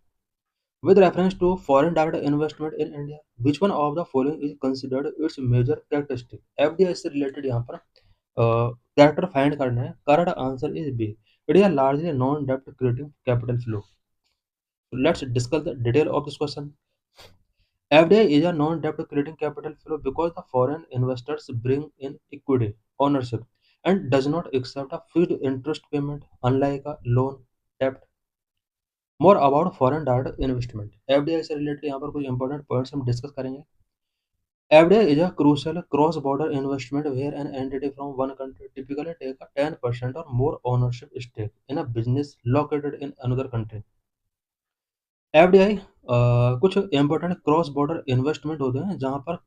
With reference to foreign direct investment in India, which one of the following is considered its major characteristic? FDI से related यहाँ पर कैरेक्टर फाइंड करना है। Correct answer is B. It is a largely non डेप्ट creating capital flow. Let's discuss the detail of this question. FDI is a non-debt creating capital flow because the foreign investors bring in equity ownership and does not accept a fixed interest payment unlike a loan debt। More about foreign direct investment. FDI से रिलेटेड यहाँ पर कुछ इंपॉर्टेंट पॉइंट्स हम डिस्कस करेंगे। FDI is a crucial cross-border investment where an entity from one country typically take a 10% or more ownership stake in a business located in another country। FDI कुछ इंपॉर्टेंट क्रॉस बॉर्डर इन्वेस्टमेंट होते हैं जहां पर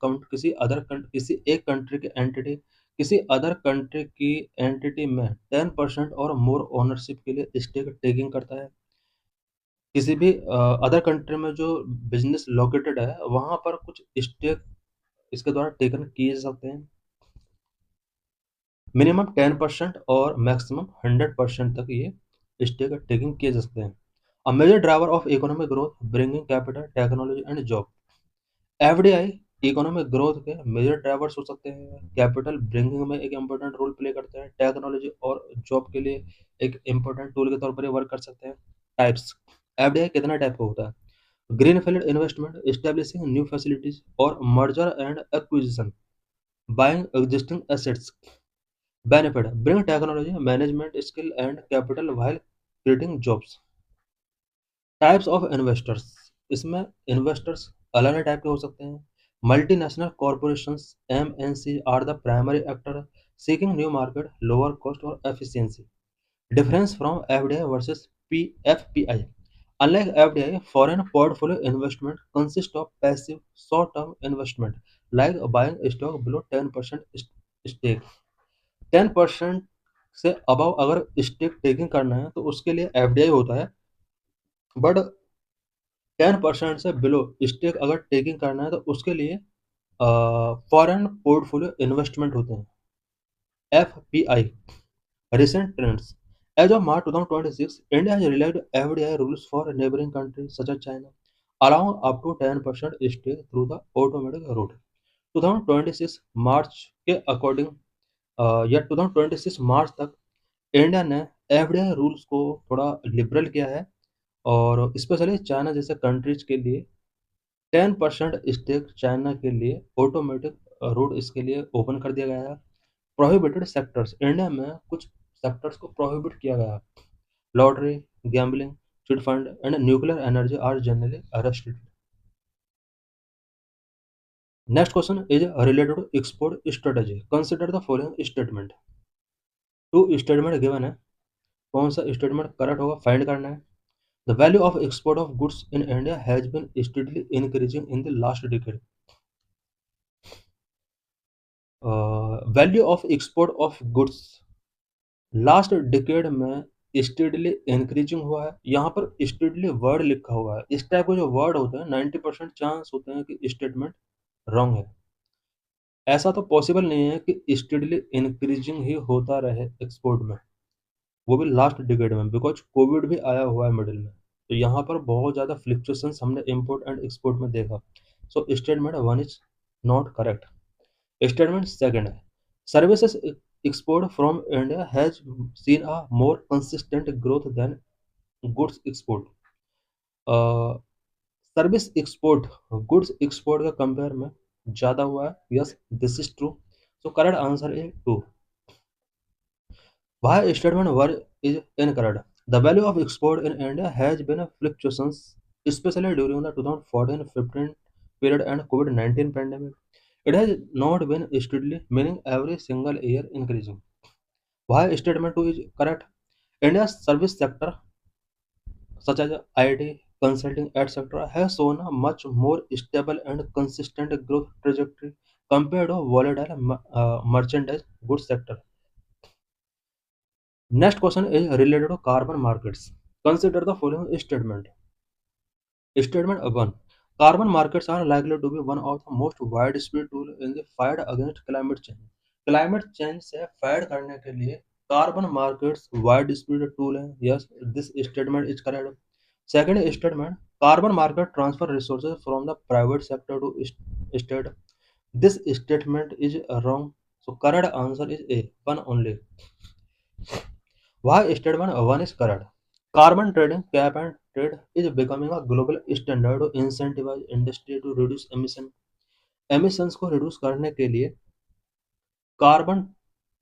किसी एक कंट्री के एंटिटी किसी अदर कंट्री की एंटिटी में 10% और मोर ओनरशिप के लिए स्टेक टेकिंग करता है। किसी भी अदर कंट्री में जो बिजनेस लोकेटेड है वहां पर कुछ स्टेक इसके द्वारा टेकन किए जा सकते हैं। मिनिमम 10% और मैक्सिमम 100% तक ये स्टेक टेकिंग किए जा सकते हैं। A major driver of economic growth bringing capital technology and job. FDI economic growth के मेजर ड्राइवर्स हो सकते हैं। कैपिटल ब्रिंगिंग में एक इंपॉर्टेंट रोल प्ले करते हैं। टेक्नोलॉजी और जॉब के लिए एक इंपॉर्टेंट टूल के तौर पर ये वर्क कर सकते हैं। टाइप्स FDI कितना टाइप का होता है? Greenfield investment establishing new facilities और merger and acquisition buying existing assets. Benefit bring technology management skill and capital while creating jobs. Types of investors इसमें इन्वेस्टर्स अलग अलग टाइप के हो सकते हैं। Multinational corporations MNC are the primary actor seeking new market lower cost और efficiency. Difference from FDI versus FPI। Unlike FDI, foreign portfolio investment consists of passive short-term investment like buying stock below 10% stake. 10% से अबव अगर स्टेक टेकिंग करना है तो उसके लिए एफडीआई होता है, बट 10% से बिलो स्टेक अगर टेकिंग करना है तो उसके लिए फॉरेन पोर्टफोलियो इन्वेस्टमेंट होते हैं, FPI. Recent trends. As of March 2026, India has relaxed FDI rules for neighboring countries such as China, allowing up to 10% stake through the automatic route. 2026 मार्च के अकॉर्डिंग या 2026 मार्च तक इंडिया ने एफडीआई रूल्स को थोड़ा लिबरल किया है, और स्पेशली चाइना जैसे कंट्रीज के लिए 10% स्टेक चाइना के लिए ऑटोमेटिक रूट इसके लिए ओपन कर दिया गया है। प्रोहिबिटेड सेक्टर्स, इंडिया में कुछ सेक्टर्स को प्रोहिबिट किया गया है। Lottery, gambling, chit fund and nuclear energy are generally restricted. Next question is related to export strategy. Consider the following statement. Two statement given है, कौन सा स्टेटमेंट करेक्ट होगा फाइंड करना है। The value of export of goods in India has been steadily increasing in the last decade. Value of export of goods last decade में स्टेडली इंक्रीजिंग हुआ है। यहाँ पर स्टेडली वर्ड लिखा हुआ है, इस टाइप के जो वर्ड होते हैं 90% चांस होते हैं कि स्टेटमेंट रॉन्ग है। ऐसा तो पॉसिबल नहीं है कि स्टेडली इंक्रीजिंग ही होता रहे एक्सपोर्ट में, वो भी लास्ट डिकेड में, बिकॉज कोविड भी आया हुआ है मिडिल में। तो यहाँ पर बहुत ज़्यादा फ्लिक्चुएशंस हमने इम्पोर्ट एंड एक्सपोर्ट में देखा। So statement one is not correct. Statement second है, services export from India has seen a more consistent growth than goods export. Service export goods export का कंपेयर में ज़्यादा हुआ है। Yes, this is true. So correct answer is 2। Why statement 1 is incorrect? The value of export in India has been a fluctuations, especially during the 2014-15 period and COVID-19 pandemic. It has not been steadily, meaning every single year increasing. Why statement 2 is correct? India's service sector, such as IT, consulting, etc., has shown a much more stable and consistent growth trajectory compared to volatile merchandise goods sector. Next question is related to carbon markets. Consider the following statement. Statement 1. Carbon markets are likely to be one of the most widespread tools in the fight against climate change. Climate change से fight करने के लिए carbon markets widespread tool है. Yes, this statement is correct. Second statement, carbon market transfer resources from the private sector to state. This statement is wrong. So correct answer is A, one only. Why statement 1 is correct? Carbon trading, cap and trade, is becoming a global standard to incentivize industry to reduce emission. Emissions को reduce करने के लिए carbon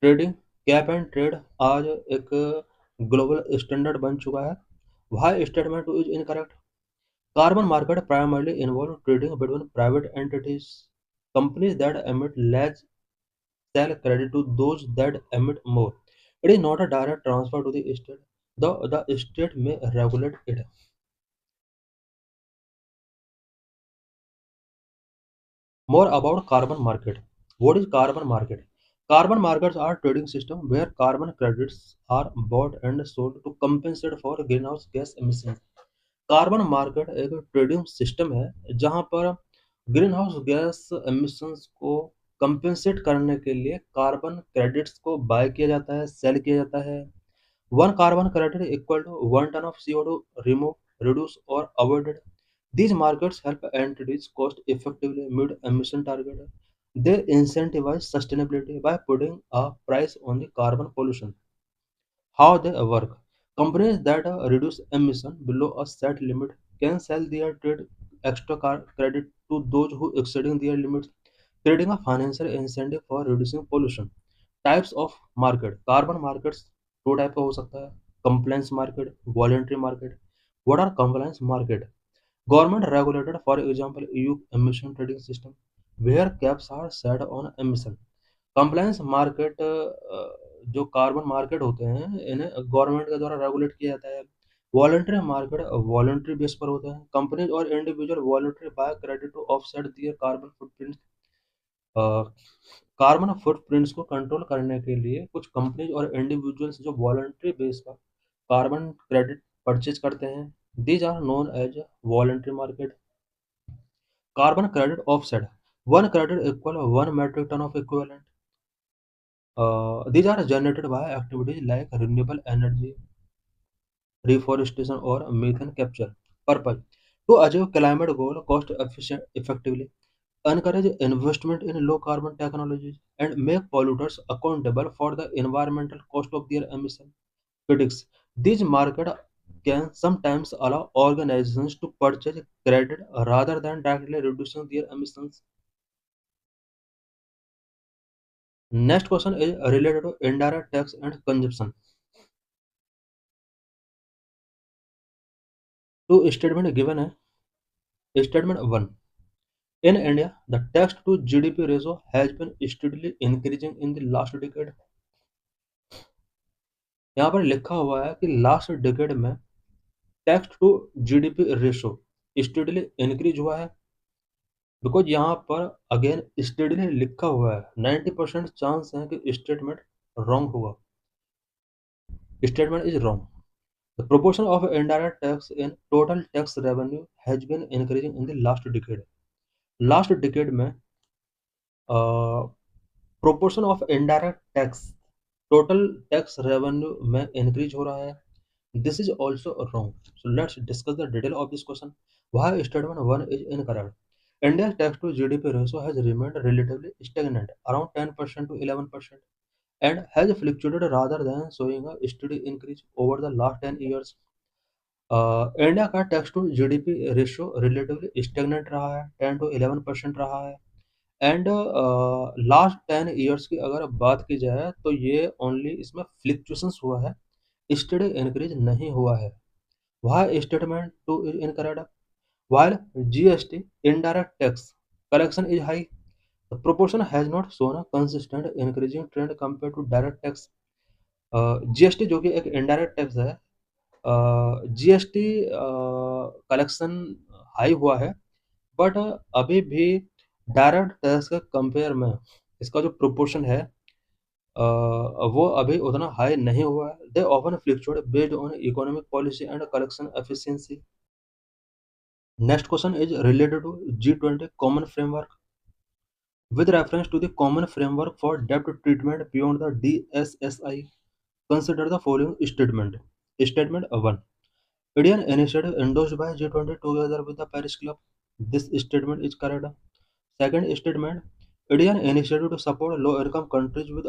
trading, cap and trade आज एक ग्लोबल स्टैंडर्ड बन चुका है। Why statement 2 is incorrect? Carbon market primarily involve trading between private entities. Companies that emit less sell credit to those that emit more. It is not a direct transfer to the state, though the state may regulate it. More about carbon market. What is carbon market? Carbon markets are trading system where carbon credits are bought and sold to compensate for greenhouse gas emissions. Carbon market एक ट्रेडिंग सिस्टम है जहां पर ग्रीन हाउस गैस एमिशंस को कंपेंसेट करने के लिए कार्बन क्रेडिट्स को बाय किया जाता है, सेल किया जाता है। One carbon credit equal to 1 ton of CO2 remove, reduce or avoided. These markets help entities cost effectively meet emission target. They incentivize sustainability by putting a price on the carbon pollution. How they work. Companies that reduce emission below a set limit can sell their trade extra credit to those who exceeding their limits, creating a financial incentive for reducing pollution. Types of market. Carbon markets दो टाइप का हो सकता है, compliance market, voluntary market. What are compliance market? Government regulated, for example, EU emission trading system, where caps are set on emission. Compliance market जो कार्बन मार्केट होते हैं इन्हें गवर्नमेंट के द्वारा रेगुलेट किया जाता है। वॉलंटरी मार्केट वॉलंटरी बेस पर होता है। कंपनीज और individual voluntary buy credit to offset their carbon footprint. Carbon footprints को कंट्रोल करने के लिए कुछ कंपनीज और इंडिविजुअल्स जो वॉलंटरी बेस पर कार्बन क्रेडिट परचेज करते हैं, these are known as voluntary market. Carbon credit offset, one credit equal one metric ton of equivalent. These are generated by activities like renewable energy, reforestation, or methane capture. Purpose: to achieve climate goal cost efficient effectively, encourage investment in low carbon technologies, and make polluters accountable for the environmental cost of their emission. Critics: these markets can sometimes allow organizations to purchase credit rather than directly reducing their emissions. Next question is related to indirect tax and consumption. Two statement given है. Statement 1. In India, the tax to GDP ratio has been steadily increasing in the last decade. यहाँ पर लिखा हुआ है कि लास्ट डिकेड में tax to GDP ratio steadily increase हुआ है। बिकॉज यहाँ पर अगेन स्टेडली लिखा हुआ है, 90% चांस है कि स्टेटमेंट रॉन्ग होगा। Statement is wrong. The proportion of indirect tax in total tax revenue has been increasing in the last decade. Last decade में proportion of indirect tax total tax revenue में इंक्रीज हो रहा है। This is also wrong. So let's discuss the detail of this question. Why statement 1 is incorrect. India's tax to GDP ratio has remained relatively stagnant around 10% to 11% and has fluctuated rather than showing a steady increase over the last 10 years. India का tax to GDP ratio relatively stagnant रहा है, 10 to 11% रहा है। एंड लास्ट 10 ईयर्स की अगर बात की जाए तो ये ओनली इसमें फ्लिक्चुएशंस हुआ है, स्टेडी इंक्रीज नहीं हुआ है। वह statement two is incorrect. While GST indirect tax collection is high, the proportion has not shown a consistent increasing trend compare to direct tax. GST जो कि एक इनडायरेक्ट टैक्स है, जीएसटी कलेक्शन हाई हुआ है, बट अभी भी डायरेक्ट टैक्स के कंपेयर में इसका जो प्रोपोर्शन है वो अभी उतना हाई नहीं हुआ है। They often fluctuate based on economic policy and collection efficiency. Next question is related to G20 common framework. With reference to the common framework for debt treatment beyond the DSSI, consider the following statement. Statement 1. Indian initiative endorsed by G20 together with the Paris Club. This statement is correct. Second statement. Indian initiative to support low-income countries with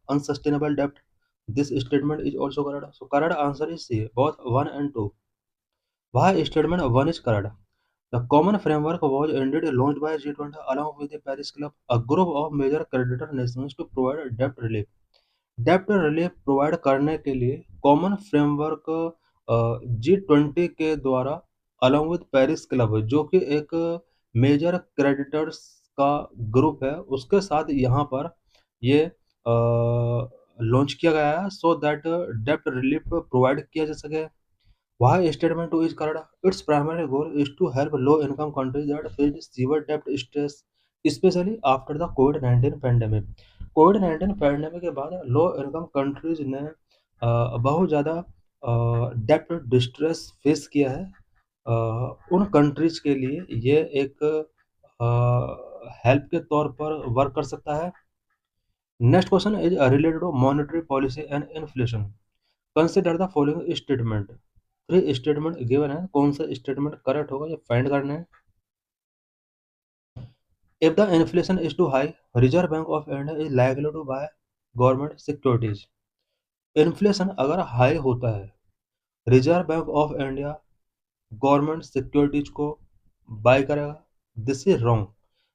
unsustainable debt. This statement is also correct. So correct answer is C, both 1 and 2. Why statement 1 is correct? The common framework was indeed launched by G20 along with the Paris Club, a group of major creditor nations to provide debt relief. डेप्ट रिलीफ प्रोवाइड करने के लिए कॉमन फ्रेमवर्क G20 के द्वारा अलॉन्ग विद पेरिस क्लब, जो कि एक मेजर क्रेडिटर्स का ग्रुप है, उसके साथ यहाँ पर ये लॉन्च किया गया है सो दैट डेप्ट रिलीफ प्रोवाइड किया जा सके। Why statement 2 is correct? Its primary goal is to help low-income countries that face severe debt stress, especially after the COVID-19 pandemic. COVID-19 pandemic के बाद लो इनकम कंट्रीज ने बहुत ज़्यादा डेप्ट डिस्ट्रेस फेस किया है। उन कंट्रीज के लिए ये एक हेल्प के तौर पर वर्क कर सकता है। Next question is related to monetary policy and inflation. Consider the following statement. 3 statement given है, कौन सा स्टेटमेंट करेक्ट होगा ये फाइंड करना है। If the inflation is too high, Reserve bank of India is likely to buy government securities. Inflation अगर हाई होता है, Reserve bank of India government securities को बाय करेगा। This is wrong,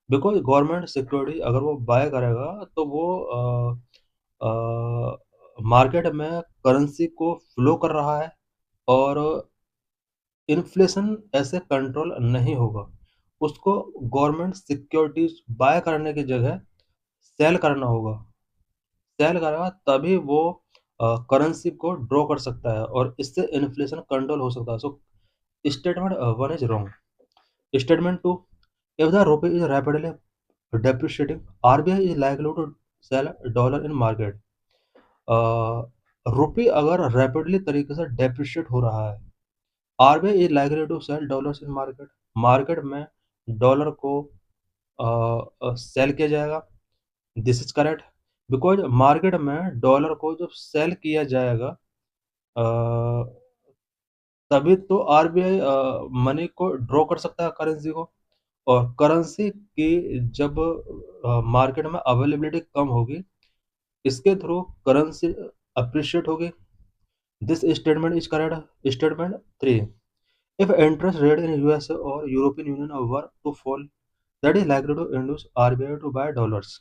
because government security अगर वो बाय करेगा तो वो मार्केट में करेंसी को फ्लो कर रहा है और इन्फ्लेशन ऐसे कंट्रोल नहीं होगा। उसको गवर्नमेंट सिक्योरिटीज बाय करने की जगह सेल करना होगा। सेल करेगा तभी वो करेंसी को ड्रॉ कर सकता है और इससे इन्फ्लेशन कंट्रोल हो सकता है। So statement 1 is wrong. Statement 2, if the rupee is rapidly depreciating, RBI is likely to sell dollar in market. रुपये अगर रैपिडली तरीके से डेप्रिशिएट हो रहा है, RBI is likely to sell dollars in market, market में डॉलर को सेल किया जाएगा। This is correct, because market में डॉलर को जब सेल किया जाएगा तभी तो आरबीआई मनी को ड्रॉ कर सकता है, करेंसी को। और करेंसी की जब मार्केट में अवेलेबिलिटी कम होगी, इसके थ्रू करेंसी अप्रिशिएट होगी। This statement is correct. Statement 3, if interest rate in USA or European Union were to fall, that is likely to induce RBI to buy dollars.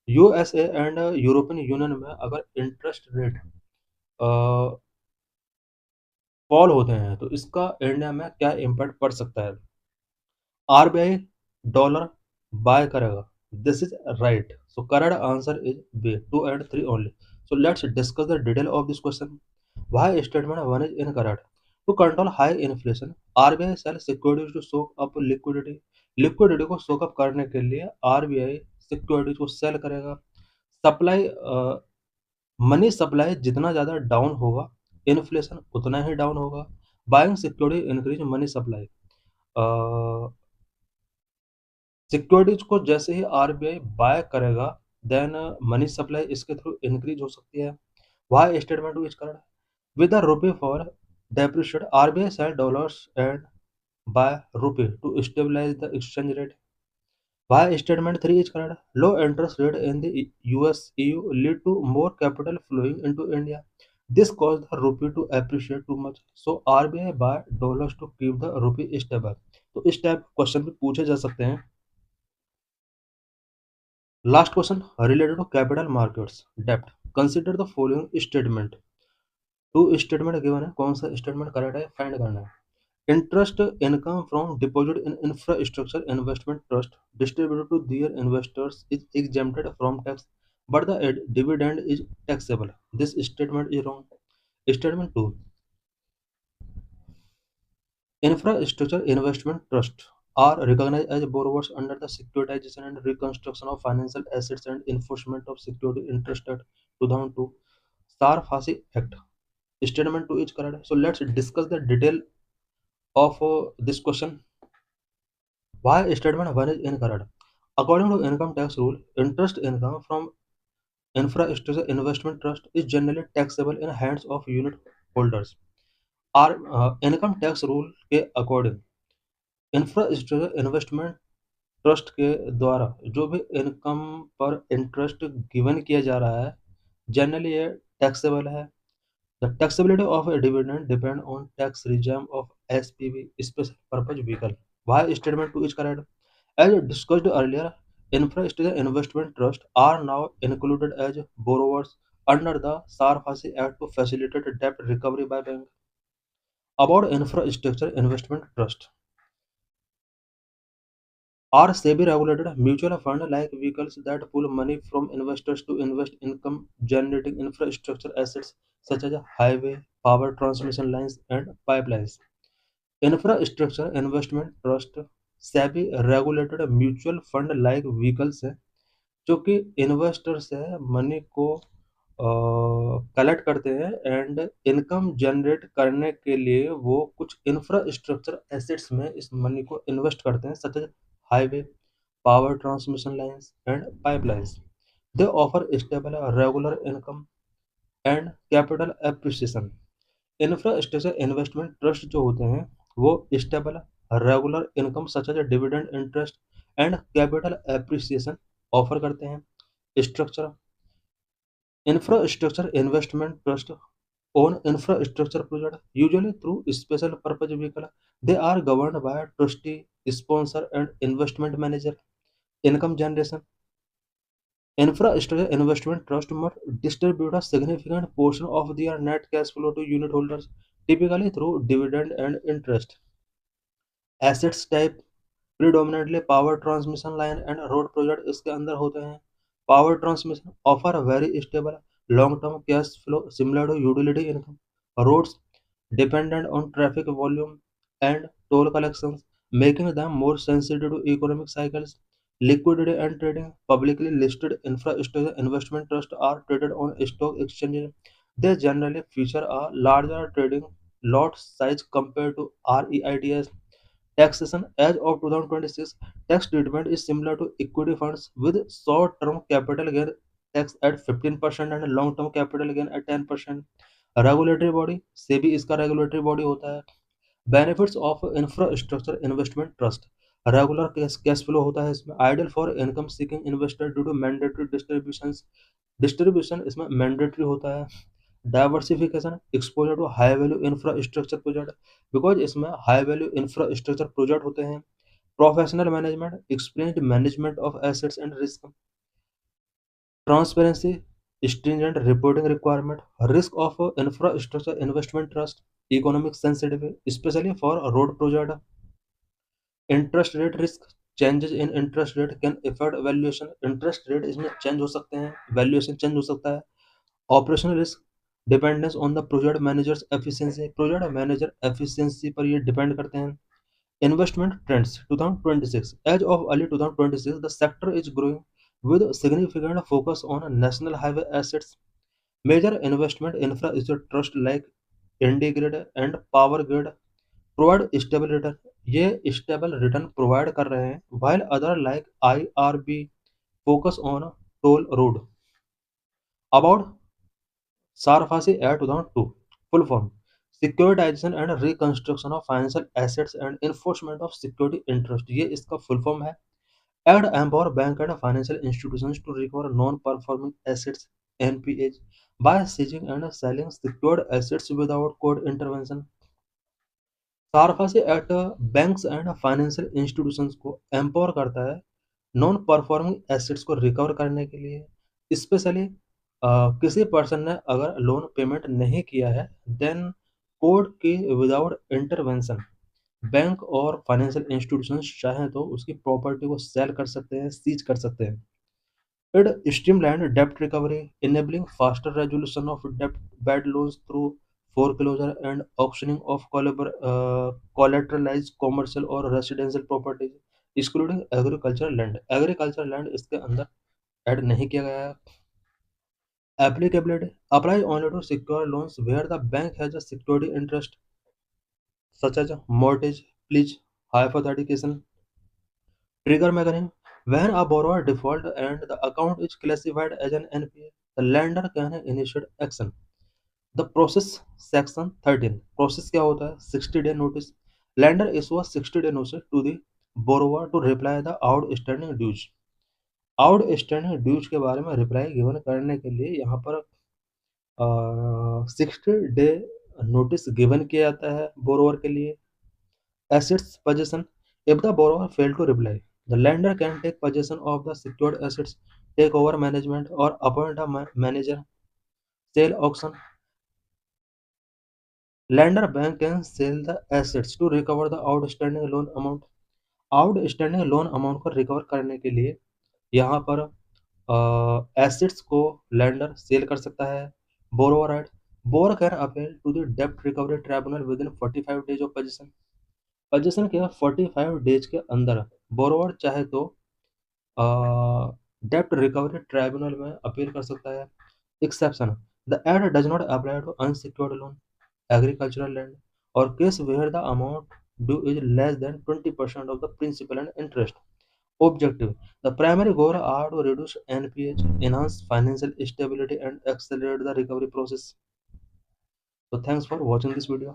USA and European union में अगर इंटरेस्ट रेट फॉल होते हैं तो इसका इंडिया में क्या इम्पैक्ट पड़ सकता है? आरबीआई डॉलर बाय करेगा। This is right, so correct answer is B, 2 and 3 only. So let's discuss the detail of this question. Why statement 1 is incorrect? To control high inflation, RBI sells securities to soak up liquidity. Liquidity को सोक अप करने के लिए आरबीआई सिक्योरिटीज को सेल करेगा। सप्लाई, मनी सप्लाई जितना ज़्यादा डाउन होगा, इन्फ्लेशन उतना ही डाउन होगा। Buying security increase money supply. Securities को जैसे ही आरबीआई बाय करेगा, देन मनी सप्लाई इसके थ्रू इंक्रीज हो सकती है। Y statement is correct. With the rupee for depreciate, RBI sell dollars and buy rupee to stabilize the exchange rate. Y statement 3 is correct. Low interest rate in the US EU lead to more capital flowing into India. This caused the rupee to appreciate too much. So RBI buy dollars to keep the rupee stable. तो इस टाइप क्वेश्चन भी पूछे जा सकते हैं। Last question related to capital markets डेप्ट। Consider the following statement. Two statement given है, कौन सा स्टेटमेंट करेक्ट है फाइंड करना है। Interest income from deposit in infrastructure investment trust distributed to their investors is exempted from tax, but the dividend is taxable. This statement is wrong. Statement 2. Infrastructure investment trusts are recognized as borrowers under the Securitization and Reconstruction of Financial Assets and Enforcement of Security Interest Act 2002, SAR-FASI Act. Statement 2 is correct. So let's discuss the detail of this question. Why statement 1 is incorrect? According to income tax rule, interest income from infrastructure investment trust is generally taxable in hands of unit holders. Our income tax rule के अकॉर्डिंग इंफ्रास्ट्रक्चर इन्वेस्टमेंट ट्रस्ट के द्वारा जो भी इनकम पर इंटरेस्ट गिवन किया जा रहा है, जनरली ये टैक्सेबल है। The taxability of a dividend depend on tax regime of SPV, special purpose vehicle. Why statement 2 is correct? As discussed earlier, infrastructure investment trusts are now included as borrowers under the SAR-FASI Act to facilitate debt recovery by bank. About infrastructure investment trust are SEBI regulated mutual fund like vehicles that pull money from investors to invest income generating infrastructure assets such as highway, power transmission lines and pipelines. Infrastructure investment trust SEBI regulated mutual fund like vehicles है जो कि इन्वेस्टर से मनी को कलेक्ट करते हैं एंड इनकम जनरेट करने के लिए वो कुछ इंफ्रास्ट्रक्चर एसेट्स में इस मनी को इन्वेस्ट करते हैं, such as highway, power transmission lines and pipelines. They offer stable regular income and capital appreciation. Infrastructure investment trust जो होते हैं वो stable regular income such as dividend interest and capital appreciation offer करते हैं। Structure infrastructure investment trust own infrastructure project usually through special purpose vehicle. They are governed by a trustee, sponsor and investment manager. Income generation. Infrastructure investment trust must distribute a significant portion of their net cash flow to unit holders, typically through dividend and interest. Assets type predominantly power transmission line and road project इसके अंदर होते हैं। Power transmission offer a very stable long-term cash flow similar to utility income. Roads dependent on traffic volume and toll collections, making them more sensitive to economic cycles. Liquidity and trading. Publicly listed infrastructure investment trusts are traded on stock exchanges. They generally feature a larger trading lot size compared to REITs. Taxation. As of 2026, tax treatment is similar to equity funds with short-term capital gain tax at 15% and long-term capital gain at 10%. Regulatory body. SEBI इसका regulatory body होता है. Benefits of infrastructure investment trust. Regular cash flow होता है इसमें. Ideal for income seeking investor due to mandatory distribution इसमें मैंडेटरी होता है. Diversification. Exposure to high value infrastructure project because इसमें हाई वैल्यू इंफ्रास्ट्रक्चर प्रोजेक्ट होते हैं. Professional management. Experienced management of assets and risk. Transparency. stringent reporting requirement. Risk of infrastructure investment trust. Economic sensitive, especially for a road project. Interest rate risk. Changes in interest rate can affect valuation. Interest rate इसमें change हो सकते हैं, valuation change हो सकता है. Operational risk. Dependence on the project manager's efficiency. Project manager efficiency पर ये depend करते हैं. Investment trends 2026. As of early 2026, the sector is growing with significant focus on national highway assets. Major investment infrastructure trust like IndiGrid and PowerGrid provide stable return. ये stable return provide कर रहे हैं, while other like IRB focus on toll road. About SARFAESI Act 2002. Full form: Securitization and Reconstruction of Financial Assets and Enforcement of Security Interest. ये इसका full form है. Act empower bank and financial institutions to recover non-performing assets (NPAs) by seizing and selling secured assets without court intervention. सारफा से act banks and financial institutions को एम्पावर करता है नॉन परफॉर्मिंग एसेट्स को रिकवर करने के लिए. स्पेशली किसी पर्सन ने अगर लोन पेमेंट नहीं किया है देन कोर्ट की विदाउट इंटरवेंशन बैंक और फाइनेंशियल इंस्टीट्यूशंस चाहें तो उसकी प्रॉपर्टी को सेल कर सकते हैं, सीज कर सकते हैं. इट स्ट्रीमलाइन डेब्ट recovery enabling faster resolution of debt bad loans through foreclosure and auctioning of collateralized commercial or residential properties excluding agricultural land. Agriculture land इसके अंदर ऐड नहीं किया गया है. Applicability. Apply only to secure loans where the bank has a security interest such as mortgage, pledge, hypothecation. Trigger mechanism. When a borrower defaults and the account is classified as an NPA, the lender can initiate action. The process. Section 13. Process क्या होता है? 60-day notice. Lender issue a 60-day notice to the borrower to reply the outstanding dues. Outstanding dues के बारे में रिप्लाई गिवन करने के लिए यहाँ पर 60 डे नोटिस गिवन किया जाता है बोरोवर के लिए. Assets possession. If the borrower failed to reply, the lender can take possession of the secured assets, take over management, or appoint a manager. Sale auction. Lender bank can sell the assets to recover the outstanding loan amount. Outstanding loan amount को रिकवर करने के लिए यहाँ पर एसेट्स को लेंडर सेल कर सकता है. Borrower right. Borrower can appeal to the डेब्ट recovery tribunal within 45 days of possession के 45 डेज के अंदर बोरोवर चाहे तो डेब्ट रिकवरी ट्राइब्यूनल में अपील कर सकता है. Exception. The act does not apply to unsecured loan, agricultural land और case where the amount due is less than 20% of the principal and interest. Objective. The primary goal are to reduce NPH, enhance financial stability and accelerate the recovery process. So thanks for watching this video.